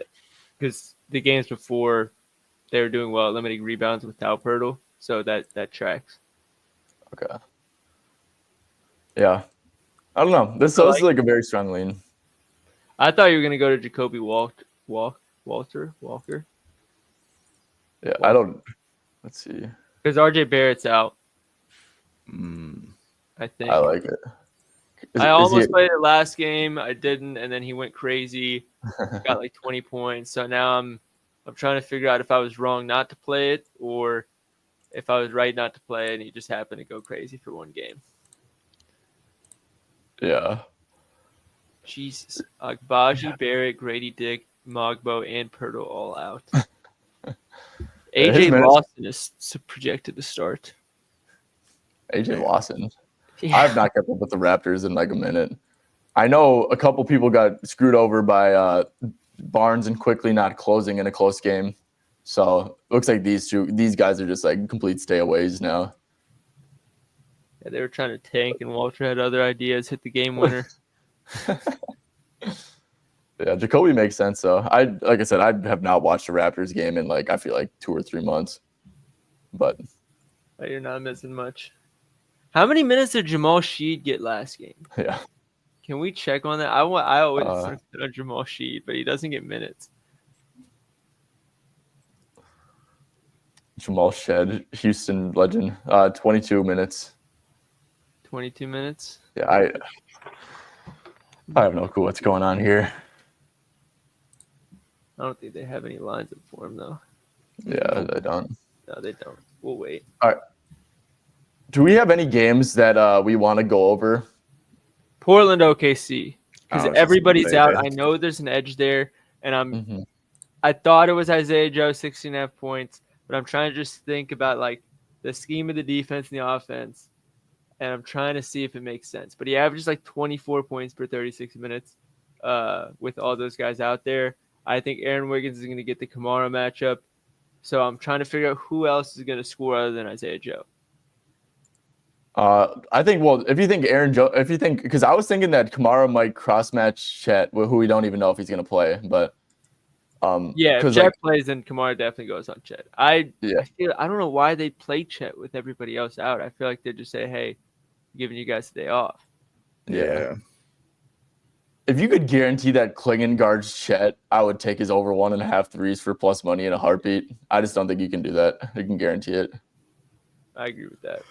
because the games before, they were doing well at limiting rebounds without Pirtle. So that tracks. Okay. Yeah. I don't know. This is like a very strong lean. I thought you were going to go to Jacoby Walker. Yeah, I don't. Let's see. Because RJ Barrett's out. I think. I like it. I almost played it last game. I didn't, and then he went crazy. Got like 20 points. So now I'm trying to figure out if I was wrong not to play it, or if I was right not to play it, and he just happened to go crazy for one game. Yeah. Jesus. Agbaji, Barrett, Grady Dick, Mogbo, and Pirtle all out. AJ Lawson is projected to start. AJ Lawson. Yeah. I've not kept up with the Raptors in like a minute. I know a couple people got screwed over by Barnes and Quickly not closing in a close game. So it looks like these guys are just like complete stayaways now. Yeah, they were trying to tank, and Walter had other ideas, hit the game winner. Yeah, Jacoby makes sense though. Like I said, I have not watched a Raptors game in like I feel like 2 or 3 months. But you're not missing much. How many minutes did Jamal Sheed get last game? Yeah. Can we check on that? I always put on Jamal Sheed, but he doesn't get minutes. Jamal Shed, Houston legend, 22 minutes. 22 minutes? Yeah, I have no clue what's going on here. I don't think they have any lines up for him, though. Yeah, they don't. No, they don't. We'll wait. All right. Do we have any games that we want to go over? Portland, OKC. Because everybody's out. I know there's an edge there, and I thought it was Isaiah Joe, 16.5 points, but I'm trying to just think about like the scheme of the defense and the offense, and I'm trying to see if it makes sense. But he averages like 24 points per 36 minutes with all those guys out there. I think Aaron Wiggins is going to get the Kamara matchup. So I'm trying to figure out who else is going to score other than Isaiah Joe. I think, well, if you think because I was thinking that Kamara might cross match Chet, who we don't even know if he's going to play, but if Chet plays, then Kamara definitely goes on Chet. I don't know why they play Chet with everybody else out. I feel like they just say, hey, I'm giving you guys a day off. Yeah. If you could guarantee that Klingon guards Chet, I would take his over 1.5 threes for plus money in a heartbeat. I just don't think you can do that. You can guarantee it. I agree with that.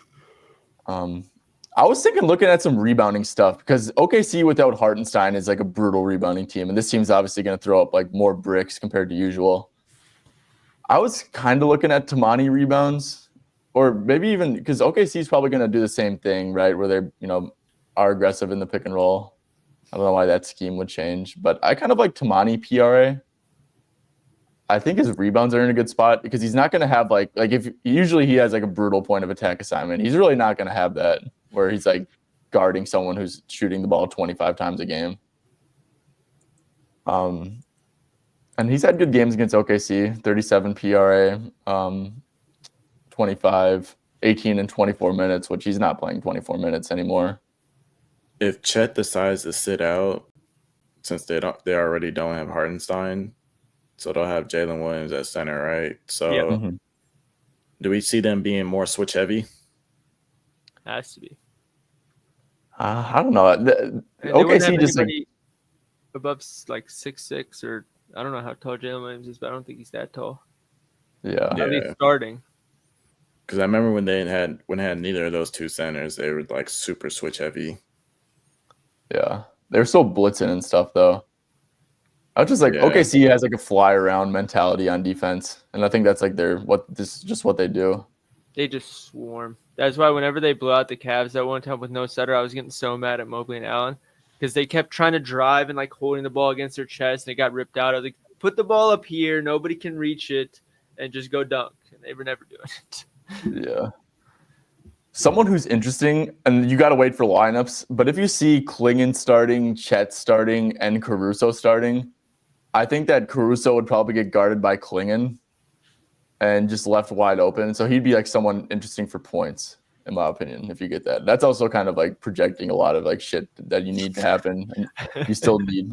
I was thinking looking at some rebounding stuff because OKC without Hartenstein is like a brutal rebounding team, and this team's obviously going to throw up like more bricks compared to usual. I was kind of looking at Tamani rebounds, or maybe even because OKC is probably going to do the same thing, right? Where they, are aggressive in the pick and roll. I don't know why that scheme would change, but I kind of like Tamani PRA. I think his rebounds are in a good spot because he's not going to have like if usually he has like a brutal point of attack assignment. He's really not going to have that where he's like guarding someone who's shooting the ball 25 times a game. And he's had good games against OKC, 37 PRA, 25, 18 and 24 minutes, which he's not playing 24 minutes anymore. If Chet decides to sit out, since they already don't have Hartenstein, so they'll have Jalen Williams at center, right? So do we see them being more switch heavy? Has to be. I don't know. OKC just like above like 6'6", or I don't know how tall Jalen Williams is, but I don't think he's that tall. Yeah. At least starting. Because I remember when they had neither of those two centers, they were like super switch heavy. Yeah, they're so blitzing and stuff though. I was just like OKC has like a fly around mentality on defense, and I think that's like just what they do. They just swarm. That's why whenever they blew out the Cavs that one time with no setter, I was getting so mad at Mobley and Allen because they kept trying to drive and like holding the ball against their chest, and it got ripped out. I was like, put the ball up here, nobody can reach it, and just go dunk. And they were never doing it. Yeah. Someone who's interesting, and you got to wait for lineups, but if you see Klingon starting, Chet starting, and Caruso starting, I think that Caruso would probably get guarded by Klingon and just left wide open. So he'd be like someone interesting for points, in my opinion, if you get that. That's also kind of like projecting a lot of like shit that you need to happen. And you still need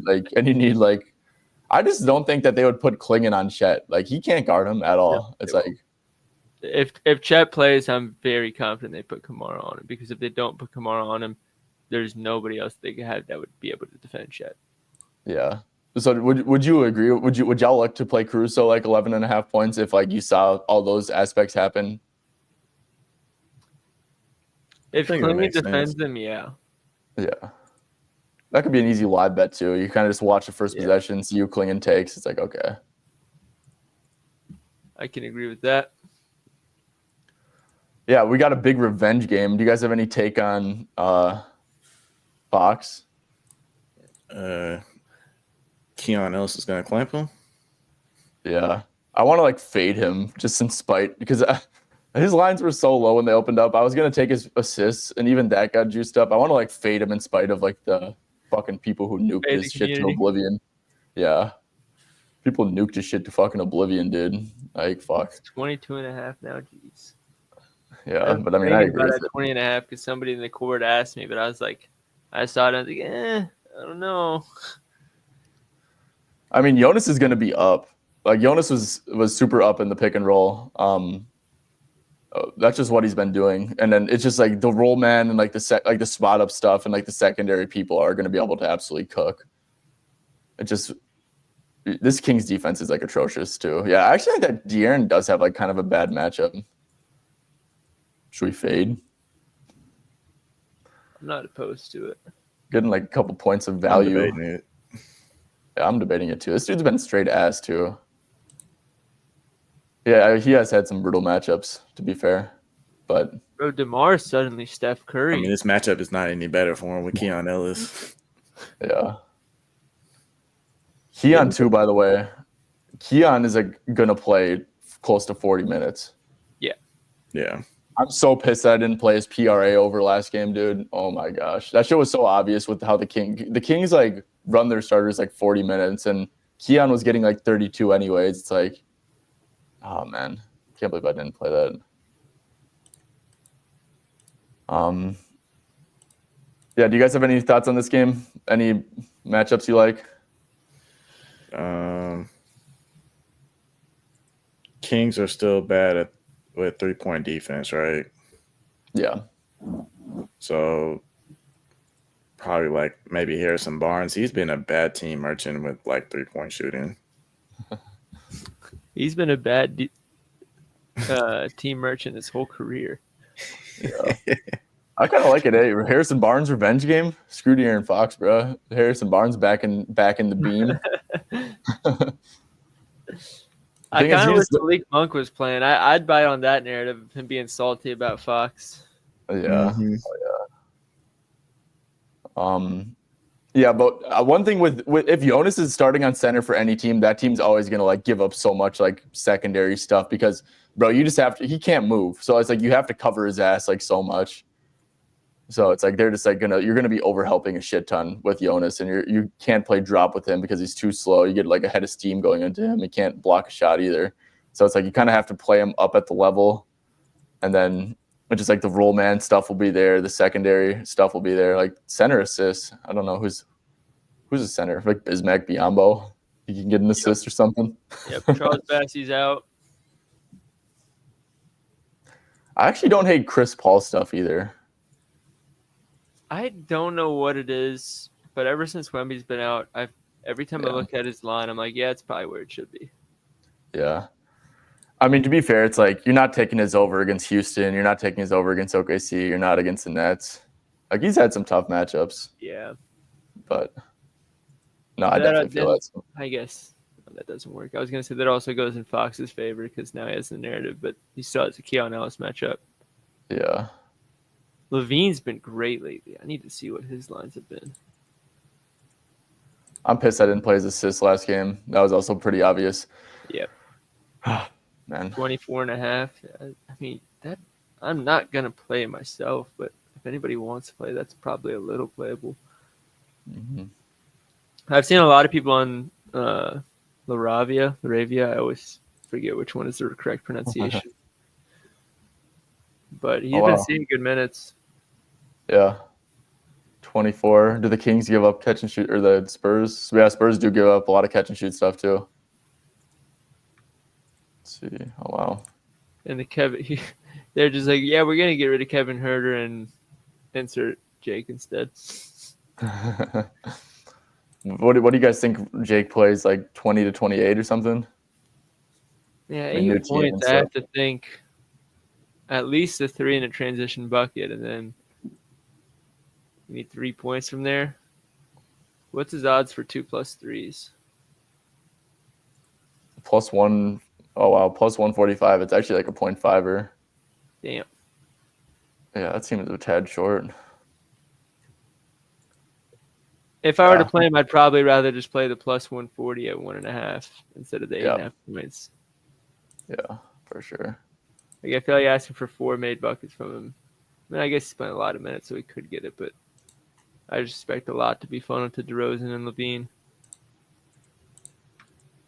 I just don't think that they would put Klingon on Chet. Like he can't guard him at all. It's like, If Chet plays, I'm very confident they put Kamara on him, because if they don't put Kamara on him, there's nobody else they could have that would be able to defend Chet. Yeah. So would you agree? Would y'all look to play Caruso like 11.5 points if like you saw all those aspects happen? If Klingon defends them, yeah. Yeah. That could be an easy live bet too. You kind of just watch the first possession, see who Klingon takes. It's like, okay. I can agree with that. Yeah, we got a big revenge game. Do you guys have any take on Fox? Keon Ellis is going to clamp him? Yeah. I want to like fade him just in spite because his lines were so low when they opened up. I was going to take his assists, and even that got juiced up. I want to like fade him in spite of like the fucking people who nuked his shit to oblivion. Yeah. People nuked his shit to fucking oblivion, dude. Like, fuck. It's 22.5 now, jeez. Yeah, but I mean, I agree with it. 20.5 because somebody in the court asked me, but I was like, I saw it, I was like, I don't know. I mean, Jonas is going to be up. Like, Jonas was super up in the pick and roll. That's just what he's been doing. And then it's just like the roll man and like the spot up stuff and like the secondary people are going to be able to absolutely cook. This Kings defense is like atrocious too. Yeah, I actually think that De'Aaron does have like kind of a bad matchup. Should we fade? I'm not opposed to it. Getting like a couple points of value. I'm debating it. Yeah, I'm debating it too. This dude's been straight ass too. Yeah, he has had some brutal matchups, to be fair. But Bro, DeMar suddenly Steph Curry. I mean, this matchup is not any better for him with Keon Ellis. Yeah. Keon too, by the way. Keon is like gonna play close to 40 minutes. Yeah. Yeah. I'm so pissed that I didn't play his PRA over last game, dude. Oh my gosh. That shit was so obvious with how the Kings like run their starters like 40 minutes, and Keon was getting like 32 anyways. It's like, oh man. Can't believe I didn't play that. Yeah, do you guys have any thoughts on this game? Any matchups you like? Kings are still bad with 3-point defense, right? Yeah. So probably like maybe Harrison Barnes. He's been a bad team merchant with like 3-point shooting. He's been a bad team merchant his whole career. Yeah. I kind of like it. Hey, Harrison Barnes revenge game. Screw De'Aaron Fox, bro. Harrison Barnes back in the beam. I thing is, kind he of wish just Malik Monk was playing. I'd buy on that narrative of him being salty about Fox. yeah. Mhm. Yeah, but one thing with if Jonas is starting on center for any team, that team's always gonna like give up so much like secondary stuff because, bro, you just have to. He can't move, so it's like you have to cover his ass like so much. So it's like they're just like you're gonna be overhelping a shit ton with Jonas, and you can't play drop with him because he's too slow. You get like a head of steam going into him. He can't block a shot either. So it's like you kind of have to play him up at the level, and then just like the roll man stuff will be there, the secondary stuff will be there, like center assists. I don't know who's a center, like Bismack Biyombo. He can get an assist or something. Yep, Charles Bassey's out. I actually don't hate Chris Paul stuff either. I don't know what it is, but ever since Wemby's been out, every time I look at his line, I'm like, yeah, it's probably where it should be. Yeah. I mean, to be fair, it's like you're not taking his over against Houston. You're not taking his over against OKC. You're not against the Nets. Like, he's had some tough matchups. Yeah. But, no, I definitely feel that. I guess that doesn't work. I was going to say that also goes in Fox's favor because now he has the narrative, but he still has a Keon Ellis matchup. Yeah. Levine's been great lately. I need to see what his lines have been. I'm pissed I didn't play his assist last game. That was also pretty obvious. Yep. Man. 24.5. I mean, that I'm not going to play myself, but if anybody wants to play, that's probably a little playable. Mm-hmm. I've seen a lot of people on Laravia. I always forget which one is the correct pronunciation. But he's been seeing good minutes. Yeah. 24. Do the Kings give up catch and shoot, or the Spurs? Yeah, Spurs do give up a lot of catch and shoot stuff too. Let's see. Oh, wow. And they're just like, yeah, we're going to get rid of Kevin Huerter and insert Jake instead. What do you guys think Jake plays, like 20 to 28 or something? Yeah, 8 points. I have to think at least a 3 in a transition bucket, and then you need 3 points from there. What's his odds for 2 plus 3s? +1. Oh, wow. +145. It's actually like a 0.5er. Damn. Yeah, that seems a tad short. If I were to play him, I'd probably rather just play the +140 at 1.5 instead of the 8.5 points. Yeah, for sure. Like, I feel like asking for 4 made buckets from him. I mean, I guess he spent a lot of minutes, so he could get it, but I just expect a lot to be funneled to DeRozan and Levine.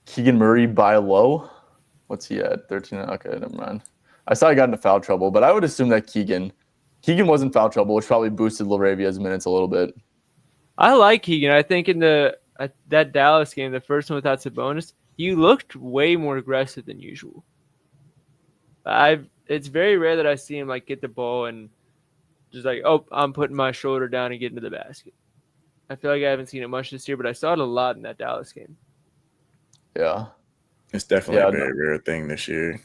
Keegan Murray by low? What's he at? 13. Okay, never mind. I saw he got into foul trouble, but I would assume that Keegan was in foul trouble, which probably boosted Laravia's minutes a little bit. I like Keegan. I think in that Dallas game, the first one without Sabonis, he looked way more aggressive than usual. It's very rare that I see him like get the ball and just like, oh, I'm putting my shoulder down and getting to the basket. I feel like I haven't seen it much this year, but I saw it a lot in that Dallas game. Yeah. It's definitely a very rare thing this year.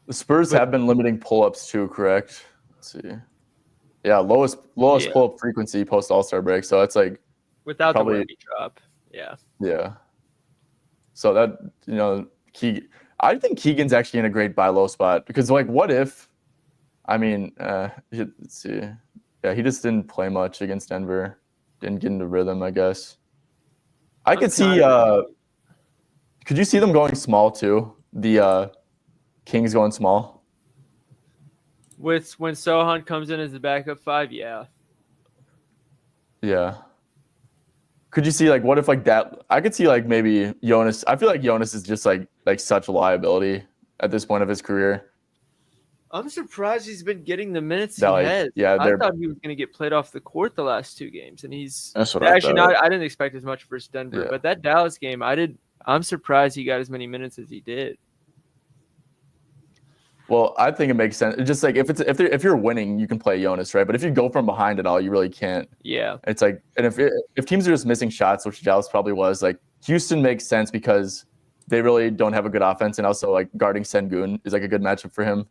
The Spurs have been limiting pull-ups too, correct? Let's see. Yeah, lowest pull-up frequency post All-Star break. So it's like without probably, the Wemby drop. Yeah. Yeah. So that, I think Keegan's actually in a great buy low spot because, like, what if? I mean, let's see. Yeah, he just didn't play much against Denver. Didn't get into rhythm, I guess. I could see. Could you see them going small too? The Kings going small. When Sohan comes in as the backup 5, yeah. Yeah. Could you see, like, what if, like, that? I could see, like, maybe Jonas. I feel like Jonas is just like such a liability at this point of his career. I'm surprised he's been getting the minutes he has. Yeah, I thought he was going to get played off the court the last 2 games, and he's that's what actually I thought. I didn't expect as much versus Denver, but that Dallas game, I'm surprised he got as many minutes as he did. Well, I think it makes sense. It's just like if you're winning, you can play Jonas, right? But if you go from behind at all, you really can't. Yeah. It's like, and if teams are just missing shots, which Dallas probably was, like Houston makes sense because they really don't have a good offense, and also like guarding Sengun is like a good matchup for him.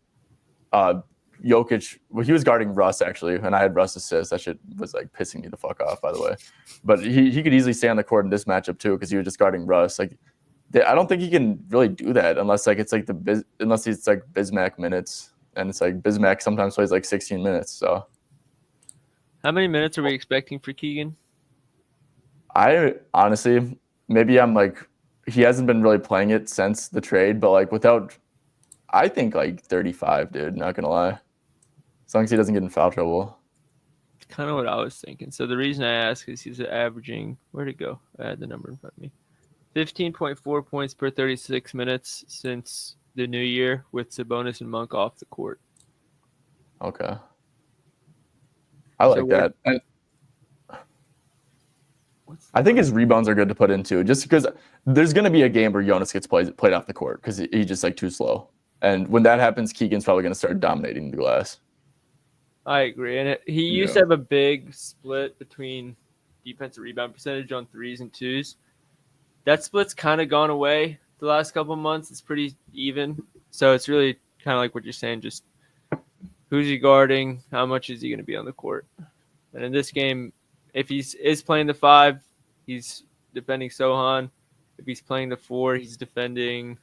Jokic, well, he was guarding Russ actually, and I had Russ assist. That shit was like pissing me the fuck off, by the way. But he could easily stay on the court in this matchup too because he was just guarding Russ. Like, I don't think he can really do that unless like it's like unless it's like Bismack minutes, and it's like Bismack sometimes plays like 16 minutes. So, how many minutes are we expecting for Keegan? I honestly, maybe I'm like, he hasn't been really playing it since the trade, but like I think like 35, dude. Not gonna lie, as long as he doesn't get in foul trouble. It's kind of what I was thinking. So the reason I ask is he's averaging, where'd it go? I had the number in front of me. 15.4 points per 36 minutes since the new year with Sabonis and Monk off the court. Okay. I like that. I think his rebounds are good to put into just because there's going to be a game where Jonas gets played off the court because he's just like too slow. And when that happens, Keegan's probably going to start dominating the glass. I agree. And he used to have a big split between defensive rebound percentage on threes and twos. That split's kind of gone away the last couple of months. It's pretty even. So it's really kind of like what you're saying, just who's he guarding? How much is he going to be on the court? And in this game, if he is playing the 5, he's defending Sohan. If he's playing the 4, he's defending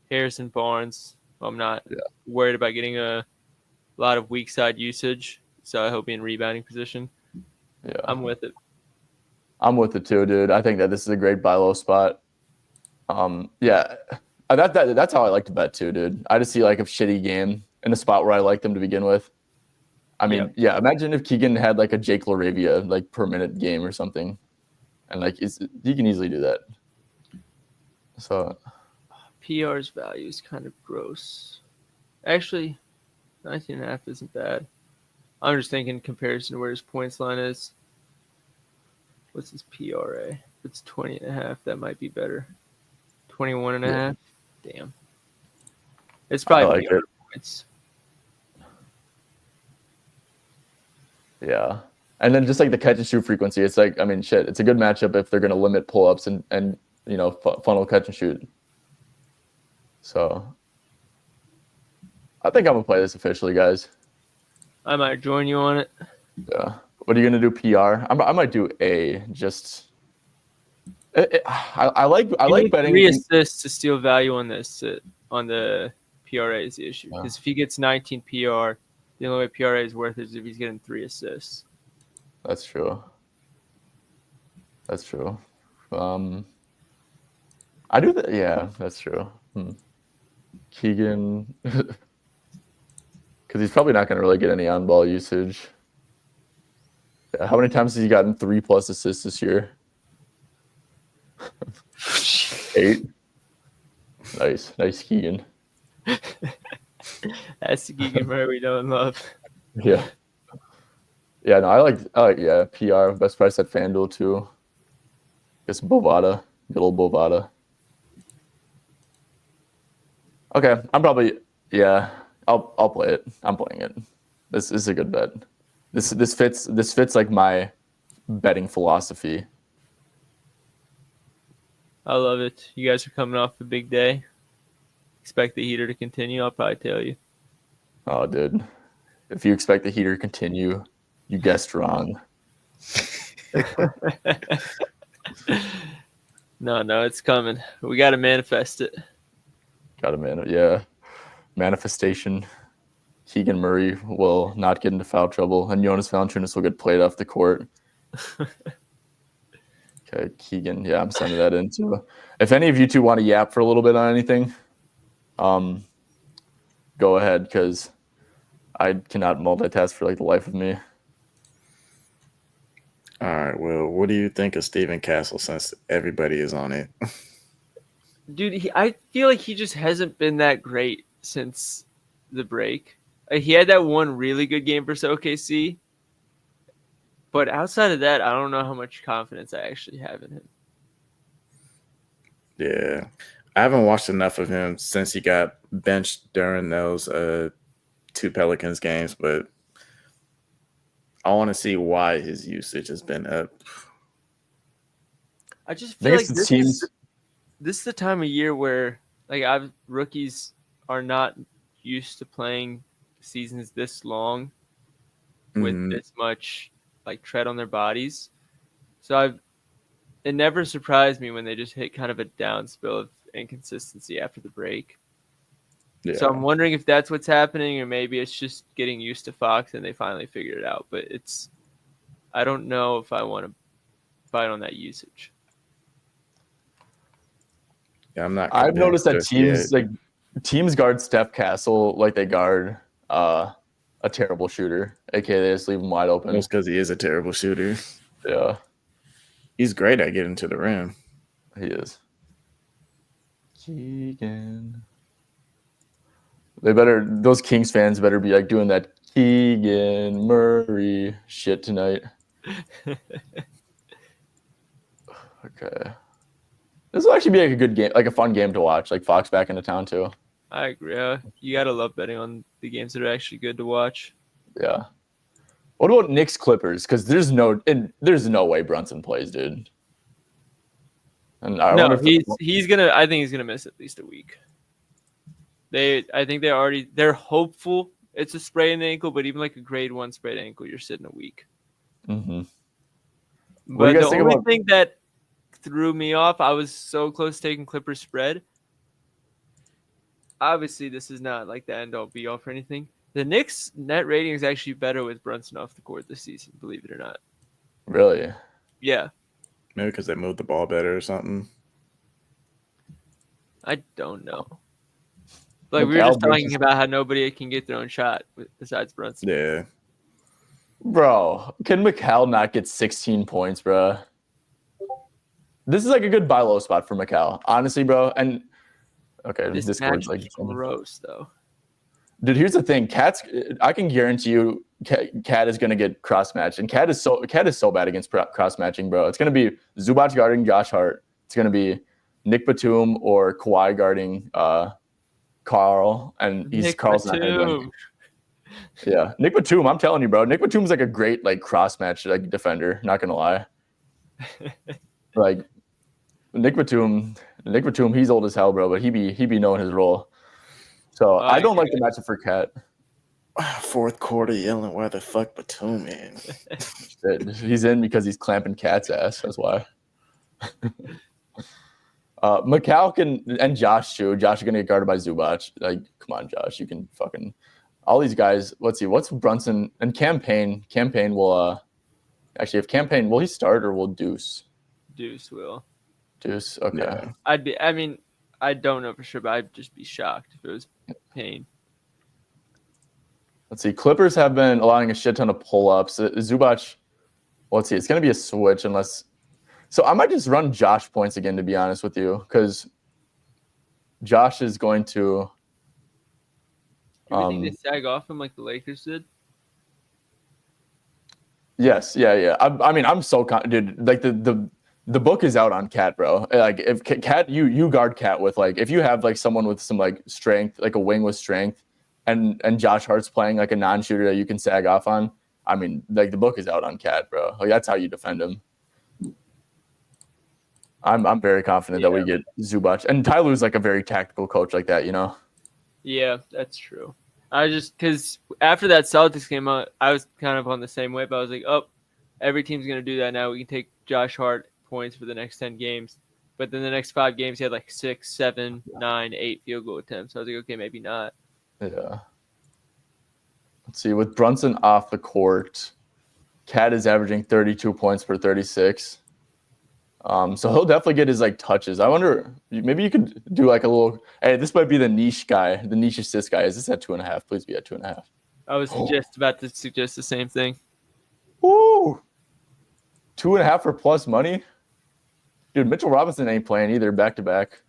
Harrison Barnes. I'm not worried about getting a lot of weak side usage, so I hope he's in rebounding position. Yeah, I'm with it. I'm with it too, dude. I think that this is a great buy low spot. Yeah, that's how I like to bet too, dude. I just see like a shitty game in a spot where I like them to begin with. I mean, yeah. Imagine if Keegan had like a Jake LaRavia like per minute game or something, and like he can easily do that. So PR's value is kind of gross. Actually, 19.5 isn't bad. I'm just thinking in comparison to where his points line is. What's his PRA? If it's 20.5, that might be better. 21.5. Damn. It's probably like it. Points. Yeah. And then just like the catch and shoot frequency, it's like, I mean, shit, it's a good matchup if they're going to limit pull ups and funnel catch and shoot. So I think I'm going to play this officially, guys. I might join you on it. Yeah. What are you going to do? PR? I might do A. Just. I like betting 3 assists to steal value on this on the PRA is the issue because if he gets 19 PR, the only way PRA is worth it is if he's getting 3 assists. That's true. I do that. Yeah, that's true. Keegan, because he's probably not going to really get any on ball usage. Yeah, how many times has he gotten 3+ assists this year? 8. Nice Keegan. That's the Keegan Murray we know and love. Yeah. Yeah, no, I like PR, best price at FanDuel too. Guess Bovada, good old Bovada. Okay, I'm probably I'll play it. I'm playing it. This is a good bet. This fits like my betting philosophy. I love it. You guys are coming off a big day. Expect the heater to continue. I'll probably tell you. Oh, dude. If you expect the heater to continue, you guessed wrong. No, it's coming. We got to manifest it. Manifestation. Keegan Murray will not get into foul trouble, and Jonas Valanciunas will get played off the court. Okay, Keegan. Yeah, I'm sending that in too. If any of you two want to yap for a little bit on anything, go ahead because I cannot multitask for like the life of me. All right. Well, what do you think of Steven Castle since everybody is on it? Dude, I feel like he just hasn't been that great since the break. He had that one really good game for OKC. But outside of that, I don't know how much confidence I actually have in him. Yeah. I haven't watched enough of him since he got benched during those 2 Pelicans games, but I want to see why his usage has been up. I just feel like this is the time of year where like rookies are not used to playing seasons this long with this much like tread on their bodies. So it never surprised me when they just hit kind of a down spill of inconsistency after the break. Yeah. So I'm wondering if that's what's happening, or maybe it's just getting used to Fox and they finally figured it out. But I don't know if I want to fight on that usage. Yeah, I'm not. I've noticed that yet. teams guard Steph Castle like they guard a terrible shooter, aka they just leave him wide open. That's because he is a terrible shooter. Yeah, he's great at getting to the rim. He is. Keegan. Those Kings fans better be like doing that Keegan Murray shit tonight. Okay. This will actually be like a good game, like a fun game to watch. Like Fox back into town too. I agree. You gotta love betting on the games that are actually good to watch. Yeah. What about Knicks Clippers? Because there's no way Brunson plays, dude. And I wonder if he's gonna. I think he's gonna miss at least a week. I think they're hopeful it's a sprained ankle, but even like a grade 1 sprained ankle, you're sitting a week. Mm-hmm. But the only thing that threw me off, I was so close to taking Clippers spread. Obviously, this is not like the end all be all for anything. The Knicks net rating is actually better with Brunson off the court this season, believe it or not. Really? Yeah. Maybe because they moved the ball better or something. I don't know. Like we were just talking about how nobody can get their own shot besides Brunson. Yeah. Bro, can Mikal not get 16 points, bro? This is like a good buy low spot for Mikal, honestly, bro. And okay, this Discord's like gross though. Dude, here's the thing. I can guarantee you, Cat is gonna get cross matched, and Cat is so bad against cross matching, bro. It's gonna be Zubac guarding Josh Hart. It's gonna be Nick Batum or Kawhi guarding Carl, and Carl's not gonna do anything. Yeah, Nick Batum. I'm telling you, bro. Nick Batum's like a great like cross match like defender. Not gonna lie. Like Nick Batum, he's old as hell, bro. But he be knowing his role. So I don't like the matchup for Cat. Fourth quarter yelling, "Where the fuck Batum in?" He's in because he's clamping Cat's ass. That's why. Mikal and Josh too. Josh is gonna get guarded by Zubac. Like, come on, Josh, you can fucking. All these guys. Let's see. What's Brunson and Campaign? Campaign will actually if Campaign will he start or will Deuce? Deuce will. Deuce. Okay. Yeah. I don't know for sure, but I'd just be shocked if it was Payne. Let's see. Clippers have been allowing a shit ton of pull-ups. Zubac, let's see. It's going to be a switch unless – so I might just run Josh points again, to be honest with you, because Josh is going to – Do you think they sag off him like the Lakers did? Yes. Yeah. I mean, I'm so – dude, like the book is out on Cat, bro. Like if Cat, you guard Cat with like if you have like someone with some like strength, like a wing with strength, and Josh Hart's playing like a non-shooter that you can sag off on. I mean, like the book is out on Cat, bro. Like that's how you defend him. I'm very confident that we get Zubac, and Tyler's like a very tactical coach like that, you know. Yeah, that's true. I just because after that Celtics came out, I was kind of on the same way, but I was like, oh, every team's gonna do that now. We can take Josh Hart points for the next 10 games, but then the next 5 games he had like 6, 7, 9, 8 field goal attempts. So I was like, okay, maybe not. Yeah. Let's see. With Brunson off the court, Cat is averaging 32 points per 36. So he'll definitely get his like touches. I wonder, maybe you could do like a little. Hey, this might be the niche guy, the niche assist guy. Is this at 2.5? Please be at 2.5. I was just about to suggest the same thing. Woo! 2.5 for plus money. Dude, Mitchell Robinson ain't playing either back to back.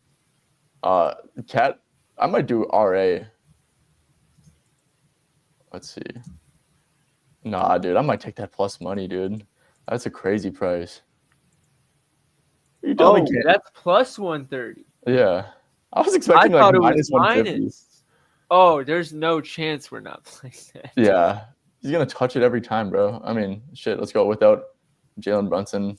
Cat, I might do RA. Let's see. Nah, dude, I might take that plus money, dude. That's a crazy price. That's plus 130. Yeah. I was expecting like minus 150. Oh, there's no chance we're not playing that. Yeah. He's going to touch it every time, bro. I mean, shit, let's go without Jalen Brunson.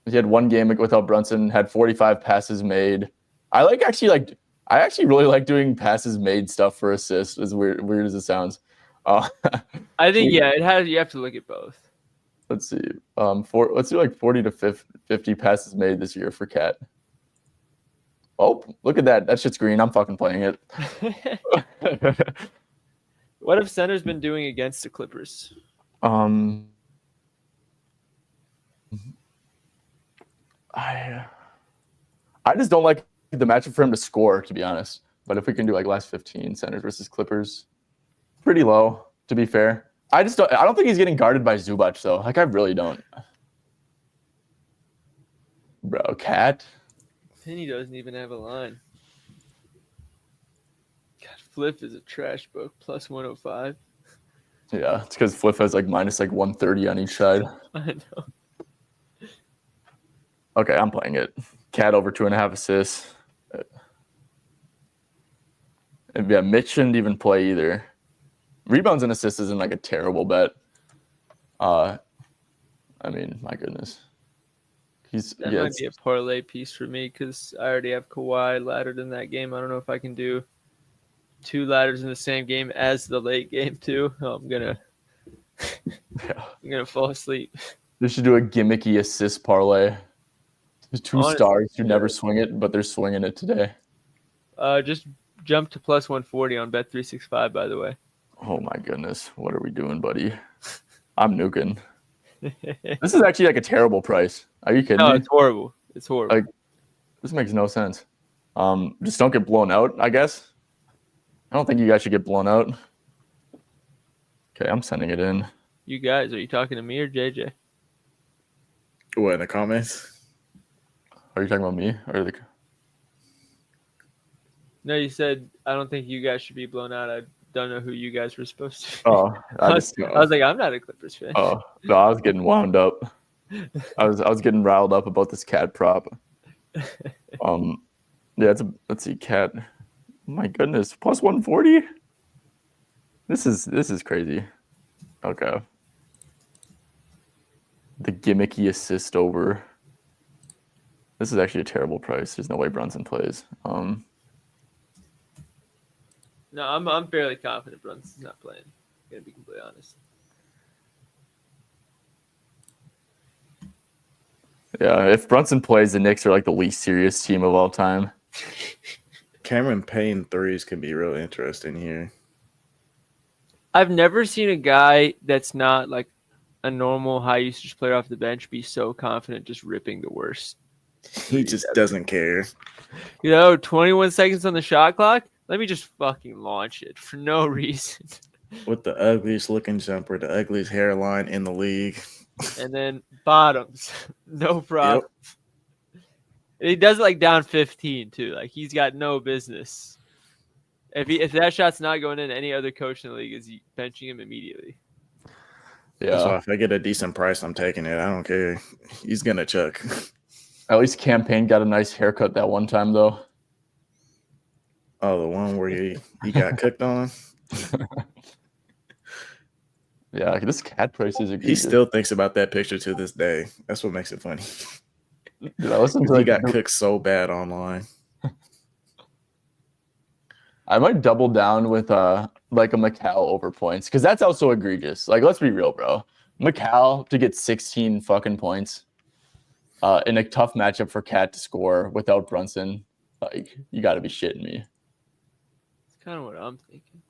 He had 1 game without Brunson, had 45 passes made. I like I actually really like doing passes made stuff for assists, as weird as it sounds. I think it has. You have to look at both. Let's see. Let's do like 40 to 50 passes made this year for Cat. Oh, look at that. That shit's green. I'm fucking playing it. What have centers been doing against the Clippers? I just don't like the matchup for him to score, to be honest. But if we can do like last 15 centers versus Clippers, pretty low, to be fair. I don't think he's getting guarded by Zubac though. Like I really don't. Bro, Cat. Penny doesn't even have a line. God, Flip is a trash book. Plus 105. Yeah, it's because Flip has like minus like 130 on each side. I know. Okay, I'm playing it. Cat over 2.5 assists. And yeah, Mitch shouldn't even play either. Rebounds and assists isn't like a terrible bet. I mean, my goodness. That might be a parlay piece for me because I already have Kawhi laddered in that game. I don't know if I can do 2 ladders in the same game as the late game too. I'm gonna fall asleep. They should do a gimmicky assist parlay. There's 2 stars who never swing it, but they're swinging it today. Just jump to plus 140 on Bet365, by the way. Oh my goodness. What are we doing, buddy? I'm nuking. This is actually like a terrible price. Are you kidding me? No, it's horrible. It's horrible. Like, this makes no sense. Just don't get blown out, I guess. I don't think you guys should get blown out. Okay, I'm sending it in. You guys, are you talking to me or JJ? What, in the comments? Are you talking about me or No, you said I don't think you guys should be blown out. I don't know who you guys were supposed to be. Oh, I was like, I'm not a Clippers fan. Oh, no, I was getting wound up. I was getting riled up about this Cat prop. Yeah, let's see, Cat. My goodness, plus 140. This is crazy. Okay. The gimmicky assist over. This is actually a terrible price. There's no way Brunson plays. No, I'm fairly confident Brunson's not playing. I'm gonna be completely honest. Yeah, if Brunson plays, the Knicks are like the least serious team of all time. Cameron Payne threes can be real interesting here. I've never seen a guy that's not like a normal high usage player off the bench be so confident just ripping the worst. He just doesn't care. 21 seconds on the shot clock. Let me just fucking launch it for no reason. With the ugliest looking jumper, the ugliest hairline in the league. And then bottoms. No problem. Yep. He does it like down 15 too. Like he's got no business. If that shot's not going in, any other coach in the league is benching him immediately. Yeah. So if I get a decent price, I'm taking it. I don't care. He's gonna chuck. At least Campaign got a nice haircut that one time though. Oh, the one where he got cooked on? Yeah, this Cat price is He still thinks about that picture to this day. That's what makes it funny. Dude, I listened to he got cooked so bad online. I might double down with like a McCall over points because that's also egregious. Like, let's be real, bro. McCall to get 16 fucking points in a tough matchup for Cat to score without Brunson. Like, you got to be shitting me. That's kind of what I'm thinking.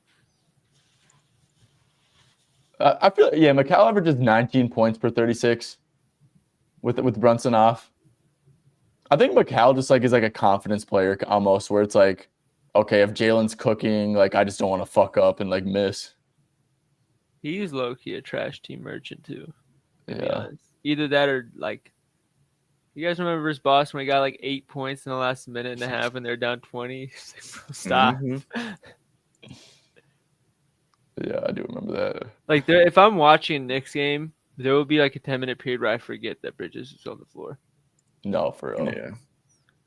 I feel McCall averages 19 points per 36 with Brunson off. I think McCall just like is like a confidence player almost, where it's like, okay, if Jalen's cooking, like I just don't want to fuck up and like miss. He's low key a trash team merchant too. Yeah. Either that or like, you guys remember versus Boston when he got like 8 points in the last minute and a half and they're down 20? Stop. Mm-hmm. Yeah, I do remember that. Like, if I'm watching a Knicks game, there will be like a 10-minute period where I forget that Bridges is on the floor. No, for real. Yeah.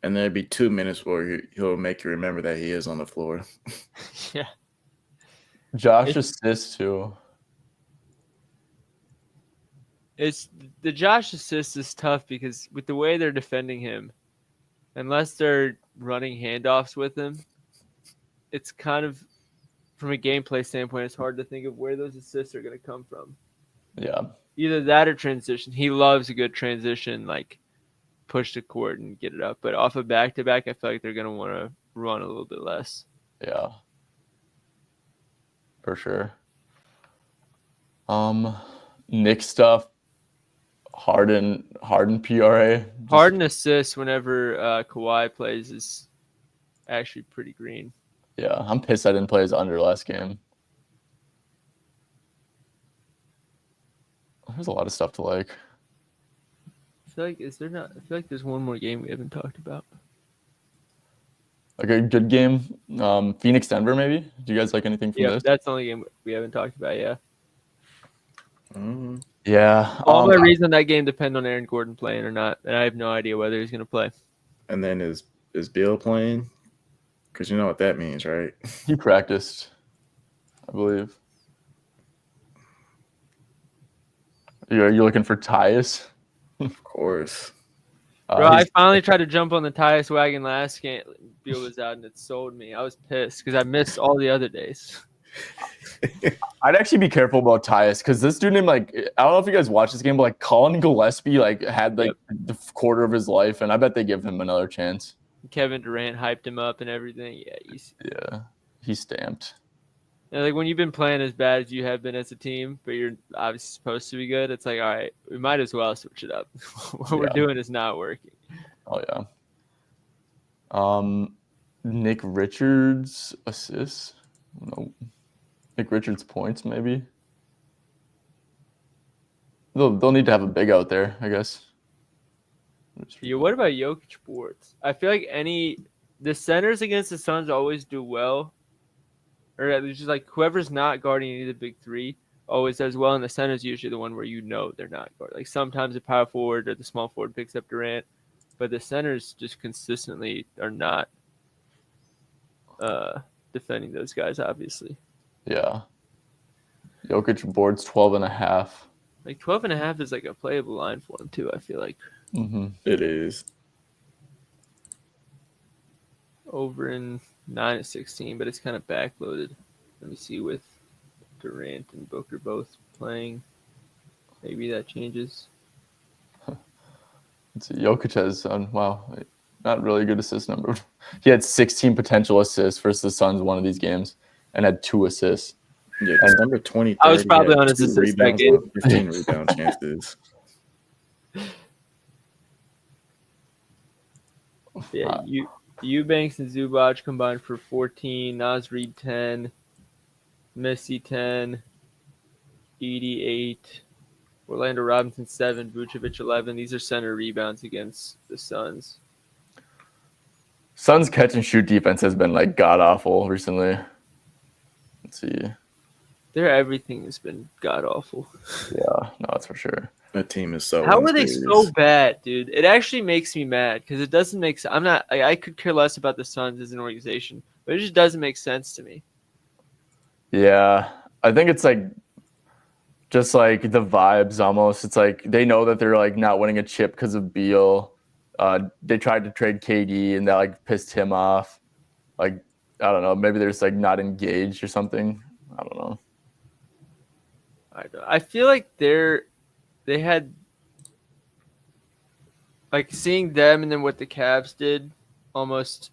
And there'd be 2 minutes where he'll make you remember that he is on the floor. Yeah. Josh assists too. The Josh assist is tough because with the way they're defending him, unless they're running handoffs with him, it's kind of from a gameplay standpoint, it's hard to think of where those assists are going to come from. Yeah. Either that or transition. He loves a good transition, like push the court and get it up. But off of back-to-back, I feel like they're going to want to run a little bit less. Yeah. For sure. Nick stuff. Harden PRA. Harden assists whenever Kawhi plays is actually pretty green. Yeah, I'm pissed I didn't play his under last game. There's a lot of stuff to like. I feel like I feel like there's one more game we haven't talked about. Like a good game. Phoenix Denver maybe. Do you guys like anything from this? That's the only game we haven't talked about. Yeah. Yeah. All my reason that game depend on Aaron Gordon playing or not, and I have no idea whether he's going to play. And then is Bill playing? Because you know what that means, right? He practiced, I believe. You're looking for Tyus? Of course. Bro, I finally tried to jump on the Tyus wagon last game. Beal was out and it sold me. I was pissed because I missed all the other days. I'd actually be careful about Tyus because this dude named I don't know if you guys watched this game, but Colin Gillespie had the quarter of his life, and I bet they give him another chance. Kevin Durant hyped him up and everything. Yeah, he's stamped. And like when you've been playing as bad as you have been as a team, but you're obviously supposed to be good, it's like, all right, we might as well switch it up. What we're doing is not working. Oh yeah. Nick Richards assists. No. Nick Richards points maybe. They'll need to have a big out there, I guess. Yeah, what about Jokic boards? I feel like the centers against the Suns always do well. Or at least just like whoever's not guarding any of the big three always does well, and the center is usually the one where you know they're not guarding. Like sometimes the power forward or the small forward picks up Durant, but the centers just consistently are not defending those guys, obviously. Yeah. Jokic boards 12.5. Like 12.5 is like a playable line for him too, I feel like. Mm-hmm. It is. Over in 9-16, but it's kind of backloaded. Let me see with Durant and Booker both playing. Maybe that changes. Let's see. Jokic has not really good assist number. He had 16 potential assists versus the Suns one of these games and had 2 assists. Yeah, number 20. I was probably on his assist that game. 15 rebound chances. Yeah, Eubanks and Zubac combined for 14, Naz Reid 10, Missy 10, Edie 8, Orlando Robinson 7, Vucevic 11. These are center rebounds against the Suns. Suns catch and shoot defense has been god awful recently. Let's see. Everything has been god awful. Yeah, no, that's for sure. That team is so. How are they so bad, dude? It actually makes me mad because it doesn't make sense. I could care less about the Suns as an organization, but it just doesn't make sense to me. Yeah, I think it's just the vibes almost. It's they know that they're not winning a chip because of Beal. They tried to trade KD and that pissed him off. I don't know. Maybe they're just not engaged or something. I don't know. I feel like they had seeing them and then what the Cavs did almost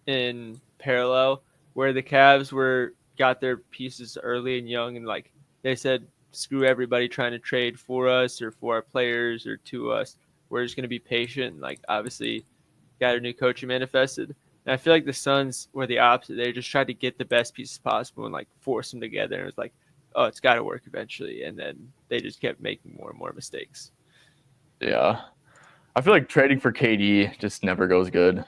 in parallel, where the Cavs got their pieces early and young and they said screw everybody trying to trade for us or for our players or to us. We're just going to be patient. Obviously got a new coach who manifested. And I feel like the Suns were the opposite. They just tried to get the best pieces possible and force them together. And it was oh, it's got to work eventually. And then they just kept making more and more mistakes. Yeah. I feel like trading for KD just never goes good.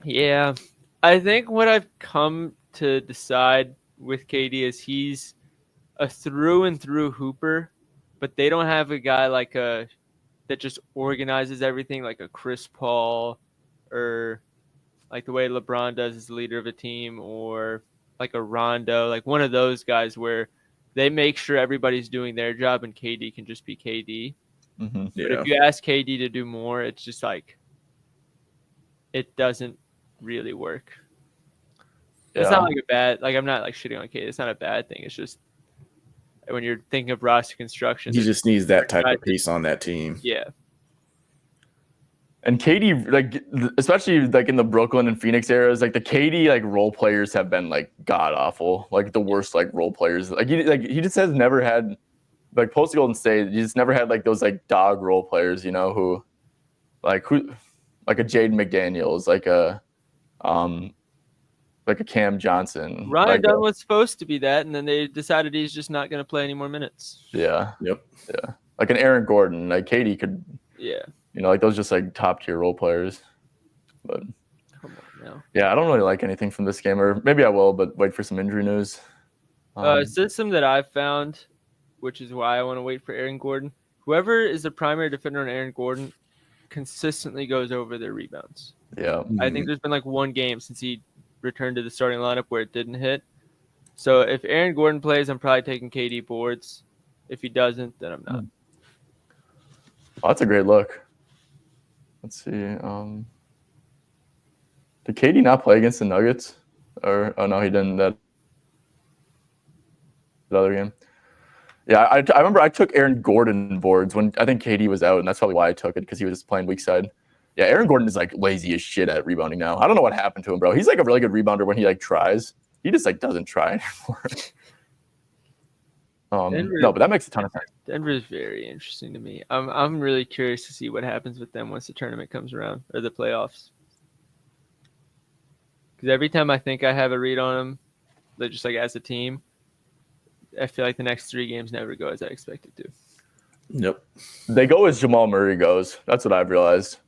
Yeah. I think what I've come to decide with KD is he's a through and through hooper, but they don't have a guy that just organizes everything like a Chris Paul or the way LeBron does as the leader of a team, or a Rondo, one of those guys where they make sure everybody's doing their job and KD can just be KD. Mm-hmm. Yeah. But if you ask KD to do more, it's just it doesn't really work. It's not like a bad, like I'm not like shitting on KD. It's not a bad thing. It's just when you're thinking of roster construction, He just needs that type guys of piece on that team. Yeah. And KD, like especially like in the Brooklyn and Phoenix eras, like the KD like role players have been like god awful, like the worst like role players. Like he just has never had like post Golden State. He just never had like those like dog role players, you know, who like a Jaden McDaniels, like a Cam Johnson. Ryan like Dunn was supposed to be that, and then they decided he's just not going to play any more minutes. Yeah. Yep. Yeah. Like an Aaron Gordon, like KD could. Yeah. You know, like those just like top tier role players. But come on now. Yeah, I don't really like anything from this game, or maybe I will, but wait for some injury news. System that I've found, which is why I want to wait for Aaron Gordon. Whoever is the primary defender on Aaron Gordon consistently goes over their rebounds. Yeah. I think there's been like one game since he returned to the starting lineup where it didn't hit. So if Aaron Gordon plays, I'm probably taking KD boards. If he doesn't, then I'm not. Oh, that's a great look. Let's see. Did KD not play against the Nuggets? Or no, he didn't. That other game. Yeah, I remember I took Aaron Gordon boards when I think KD was out, and that's probably why I took it, because he was playing weak side. Yeah, Aaron Gordon is like lazy as shit at rebounding now. I don't know what happened to him, bro. He's like a really good rebounder when he like tries. He just like doesn't try anymore. No, but that makes a ton of sense. Denver is very interesting to me. I'm really curious to see what happens with them once the tournament comes around, or the playoffs. Because every time I think I have a read on them, they're just like as a team, I feel like the next 3 games never go as I expected to. Yep. They go as Jamal Murray goes. That's what I've realized.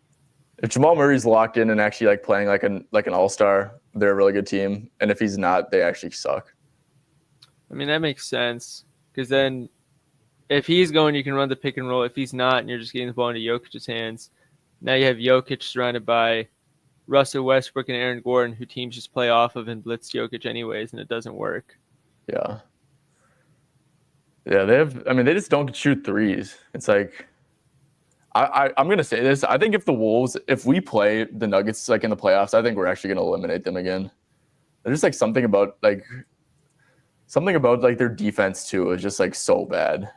If Jamal Murray's locked in and actually like playing like an all-star, they're a really good team. And if he's not, they actually suck. I mean, that makes sense. Because then if he's going, you can run the pick and roll. If he's not, and you're just getting the ball into Jokic's hands, now you have Jokic surrounded by Russell Westbrook and Aaron Gordon, who teams just play off of and blitz Jokic anyways, and it doesn't work. Yeah. Yeah, they just don't shoot threes. It's like, I'm going to say this. I think if we play the Nuggets like in the playoffs, I think we're actually going to eliminate them again. There's just like something about like their defense too is just like so bad.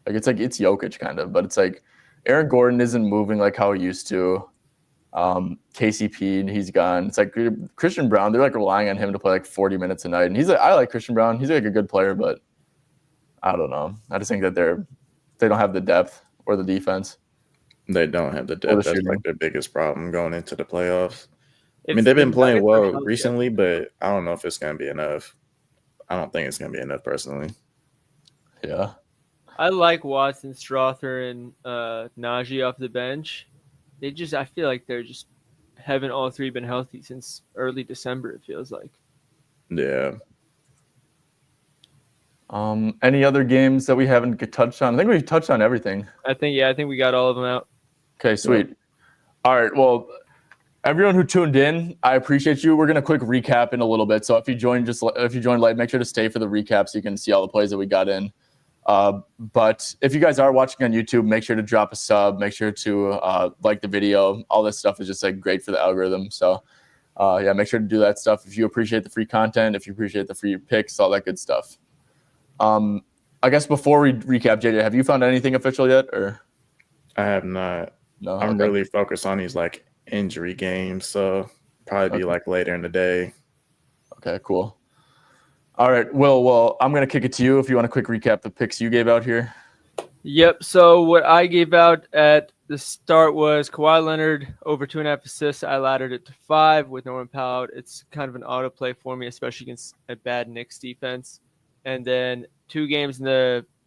Like it's Jokic kind of, but it's like Aaron Gordon isn't moving like how he used to. KCP, he's gone. It's like Christian Brown, they're like relying on him to play like 40 minutes a night. And I like Christian Brown. He's like a good player, but I don't know. I just think that they don't have the depth or the defense. They don't have the depth. That's like their biggest problem going into the playoffs. I mean, they've been playing well recently, but I don't know if it's going to be enough. I don't think it's going to be enough personally. Yeah. I like Watson, Strother, and Najee off the bench. I feel like they're just haven't all 3 been healthy since early December, it feels like. Yeah. Any other games that we haven't touched on? I think we've touched on everything. I think we got all of them out. Okay, sweet. Yep. All right, well, everyone who tuned in, I appreciate you. We're going to quick recap in a little bit. So if you joined late, make sure to stay for the recap so you can see all the plays that we got in. But if you guys are watching on YouTube, make sure to drop a sub. Make sure to like the video. All this stuff is just like great for the algorithm. So yeah, make sure to do that stuff. If you appreciate the free content, if you appreciate the free picks, all that good stuff. I guess before we recap, JJ, have you found anything official yet? Or I have not. No, I'm really focused on these like injury games, so probably be like later in the day. Okay, cool. All right, Will. Well, I'm gonna kick it to you if you want to quick recap the picks you gave out here. Yep. So what I gave out at the start was Kawhi Leonard over 2.5 assists. I laddered it to 5 with Norman Powell out. It's kind of an auto play for me, especially against a bad Knicks defense. And then 2 games on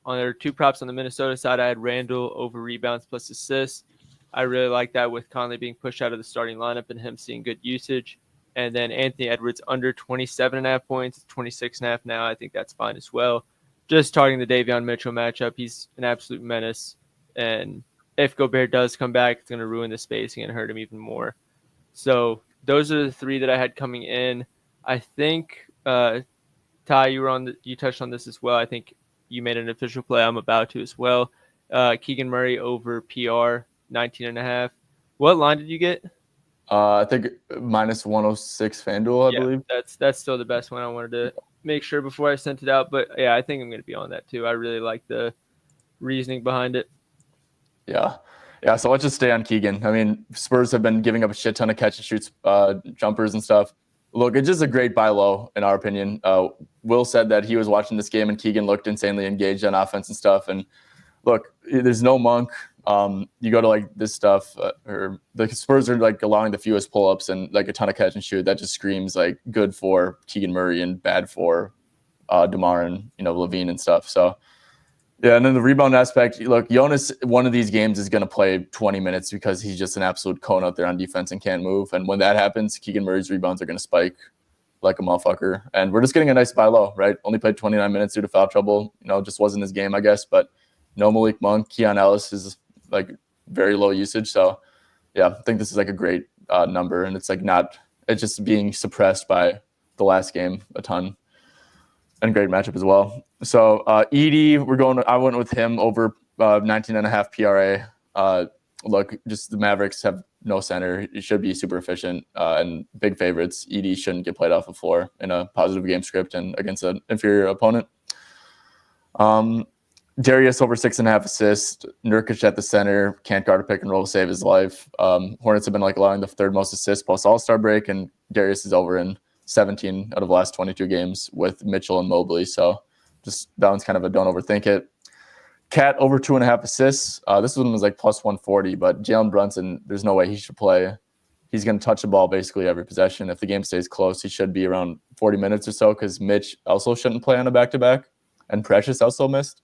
their 2 props on the Minnesota side, I had Randall over rebounds plus assists. I really like that with Conley being pushed out of the starting lineup and him seeing good usage. And then Anthony Edwards under 27.5 points, 26.5 now. I think that's fine as well. Just targeting the Davion Mitchell matchup. He's an absolute menace. And if Gobert does come back, it's going to ruin the spacing and hurt him even more. So those are the 3 that I had coming in. I think, Ty, you touched on this as well. I think you made an official play. I'm about to as well. Keegan Murray over PR, 19.5. What line did you get? I think minus 106 FanDuel, I believe. That's still the best one. I wanted to make sure before I sent it out, but yeah, I think I'm going to be on that too. I really like the reasoning behind it. Yeah. So let's just stay on Keegan. I mean, Spurs have been giving up a shit ton of catch and shoots, jumpers and stuff. Look, it's just a great buy low, in our opinion. Will said that he was watching this game and Keegan looked insanely engaged on offense and stuff. And look, there's no Monk. You go to like this stuff, or the Spurs are like allowing the fewest pull-ups and like a ton of catch and shoot. That just screams like good for Keegan Murray and bad for DeMar and Levine and stuff. So yeah, and then the rebound aspect. Look, Jonas, one of these games is going to play 20 minutes because he's just an absolute cone out there on defense and can't move. And when that happens, Keegan Murray's rebounds are going to spike like a motherfucker. And we're just getting a nice buy low, right? Only played 29 minutes due to foul trouble. Just wasn't his game, I guess. But no Malik Monk, Keon Ellis is like very low usage. So yeah, I think this is like a great number, and it's like it's just being suppressed by the last game a ton, and great matchup as well. So Edie, I went with him over 19.5 PRA. Look, just the Mavericks have no center. It should be super efficient and big favorites. Edie shouldn't get played off the floor in a positive game script and against an inferior opponent. Darius over 6.5 assists. Nurkic at the center. Can't guard a pick and roll to save his life. Hornets have been like allowing the third most assists post All-Star break, and Darius is over in 17 out of the last 22 games with Mitchell and Mobley. So just that one's kind of a don't overthink it. Cat over 2.5 assists. This one was like plus 140, but Jalen Brunson, there's no way he should play. He's going to touch the ball basically every possession. If the game stays close, he should be around 40 minutes or so because Mitch also shouldn't play on a back-to-back, and Precious also missed.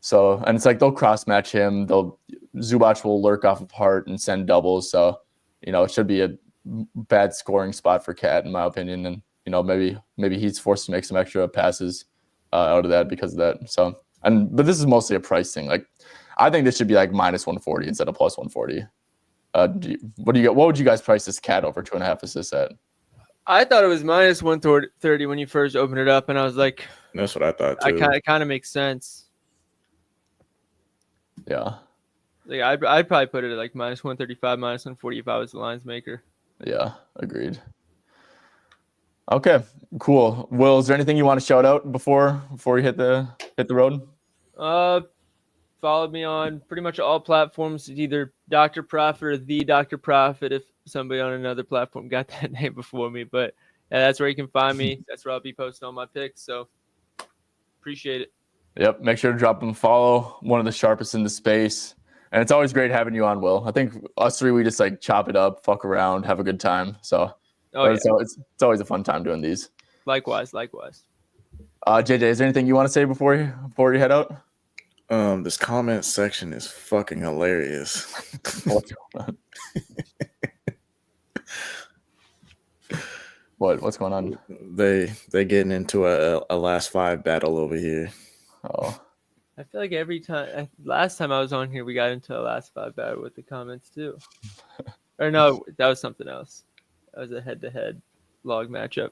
So, and it's like they'll cross-match him. Zubac will lurk off of Hart and send doubles. So, it should be a bad scoring spot for Cat, in my opinion. And, maybe he's forced to make some extra passes out of that because of that. So, but this is mostly a price thing. Like, I think this should be like minus 140 instead of plus 140. What would you guys price this Cat over 2.5 assists at? I thought it was minus 130 when you first opened it up, and I was like, that's what I thought too. It kind of makes sense. Yeah. Like I'd probably put it at like minus 135, minus 140 if I was the lines maker. Yeah, agreed. Okay, cool. Will, is there anything you want to shout out before you hit the road? Follow me on pretty much all platforms. It's either Dr. Profit or the Dr. Profit if somebody on another platform got that name before me. But yeah, that's where you can find me. That's where I'll be posting all my picks. So appreciate it. Yep. Make sure to drop them a follow. One of the sharpest in the space. And it's always great having you on, Will. I think us three, we just like chop it up, fuck around, have a good time. So it's always a fun time doing these. Likewise. JJ, is there anything you want to say before you head out? This comment section is fucking hilarious. What's going on? What's going on? They getting into a last five battle over here. Oh, I feel like every time. Last time I was on here, we got into a last five battle with the comments too. Or no, that was something else. That was a head-to-head log matchup.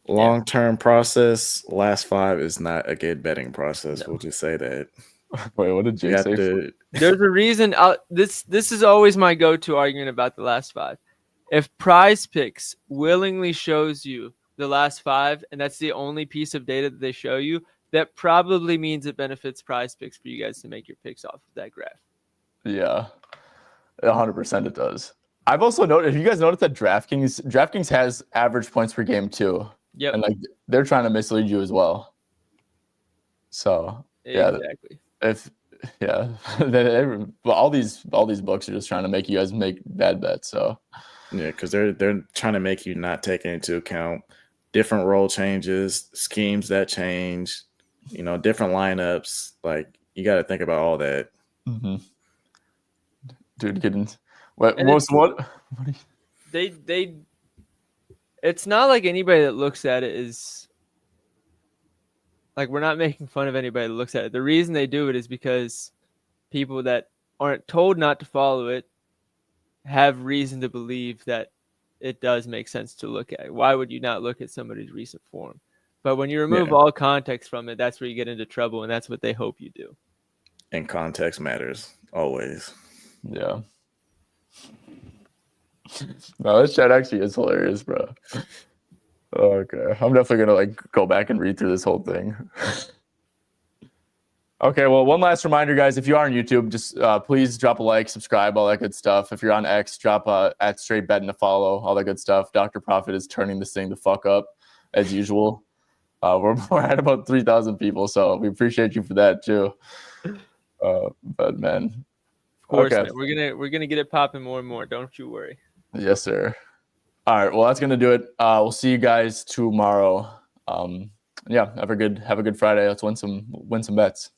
Long-term process. Last five is not a good betting process. No. We'll just say that. Wait, what did Jay say? There's a reason. This is always my go-to argument about the last five. If Prizepicks willingly shows you the last five, and that's the only piece of data that they show you, that probably means it benefits Prizepicks for you guys to make your picks off of that graph. Yeah, 100% it does. I've also noticed, have you guys noticed that DraftKings has average points per game too? Yep. And like they're trying to mislead you as well. So yeah, exactly. All these books are just trying to make you guys make bad bets. So yeah, because they're trying to make you not take into account different role changes, schemes that change, different lineups. Like you got to think about all that. Mm-hmm. Dude, they it's not like anybody that looks at it is like, we're not making fun of anybody that looks at it. The reason they do it is because people that aren't told not to follow it have reason to believe that it does make sense to look at. Why would you not look at somebody's recent form? But when you remove all context from it, that's where you get into trouble, and that's what they hope you do. And context matters always. Yeah. No, this chat actually is hilarious, bro. Okay, I'm definitely gonna like go back and read through this whole thing. Okay, well, one last reminder, guys. If you are on YouTube, just please drop a like, subscribe, all that good stuff. If you're on X, drop at Straight Bet and a follow, all that good stuff. Dr. Profit is turning this thing the fuck up as usual. We're at about 3,000 people, so we appreciate you for that too. But man, Of course, okay. man. We're gonna get it popping more and more. Don't you worry. Yes, sir. All right, well, that's gonna do it. We'll see you guys tomorrow. Yeah, have a good Friday. Let's win some bets.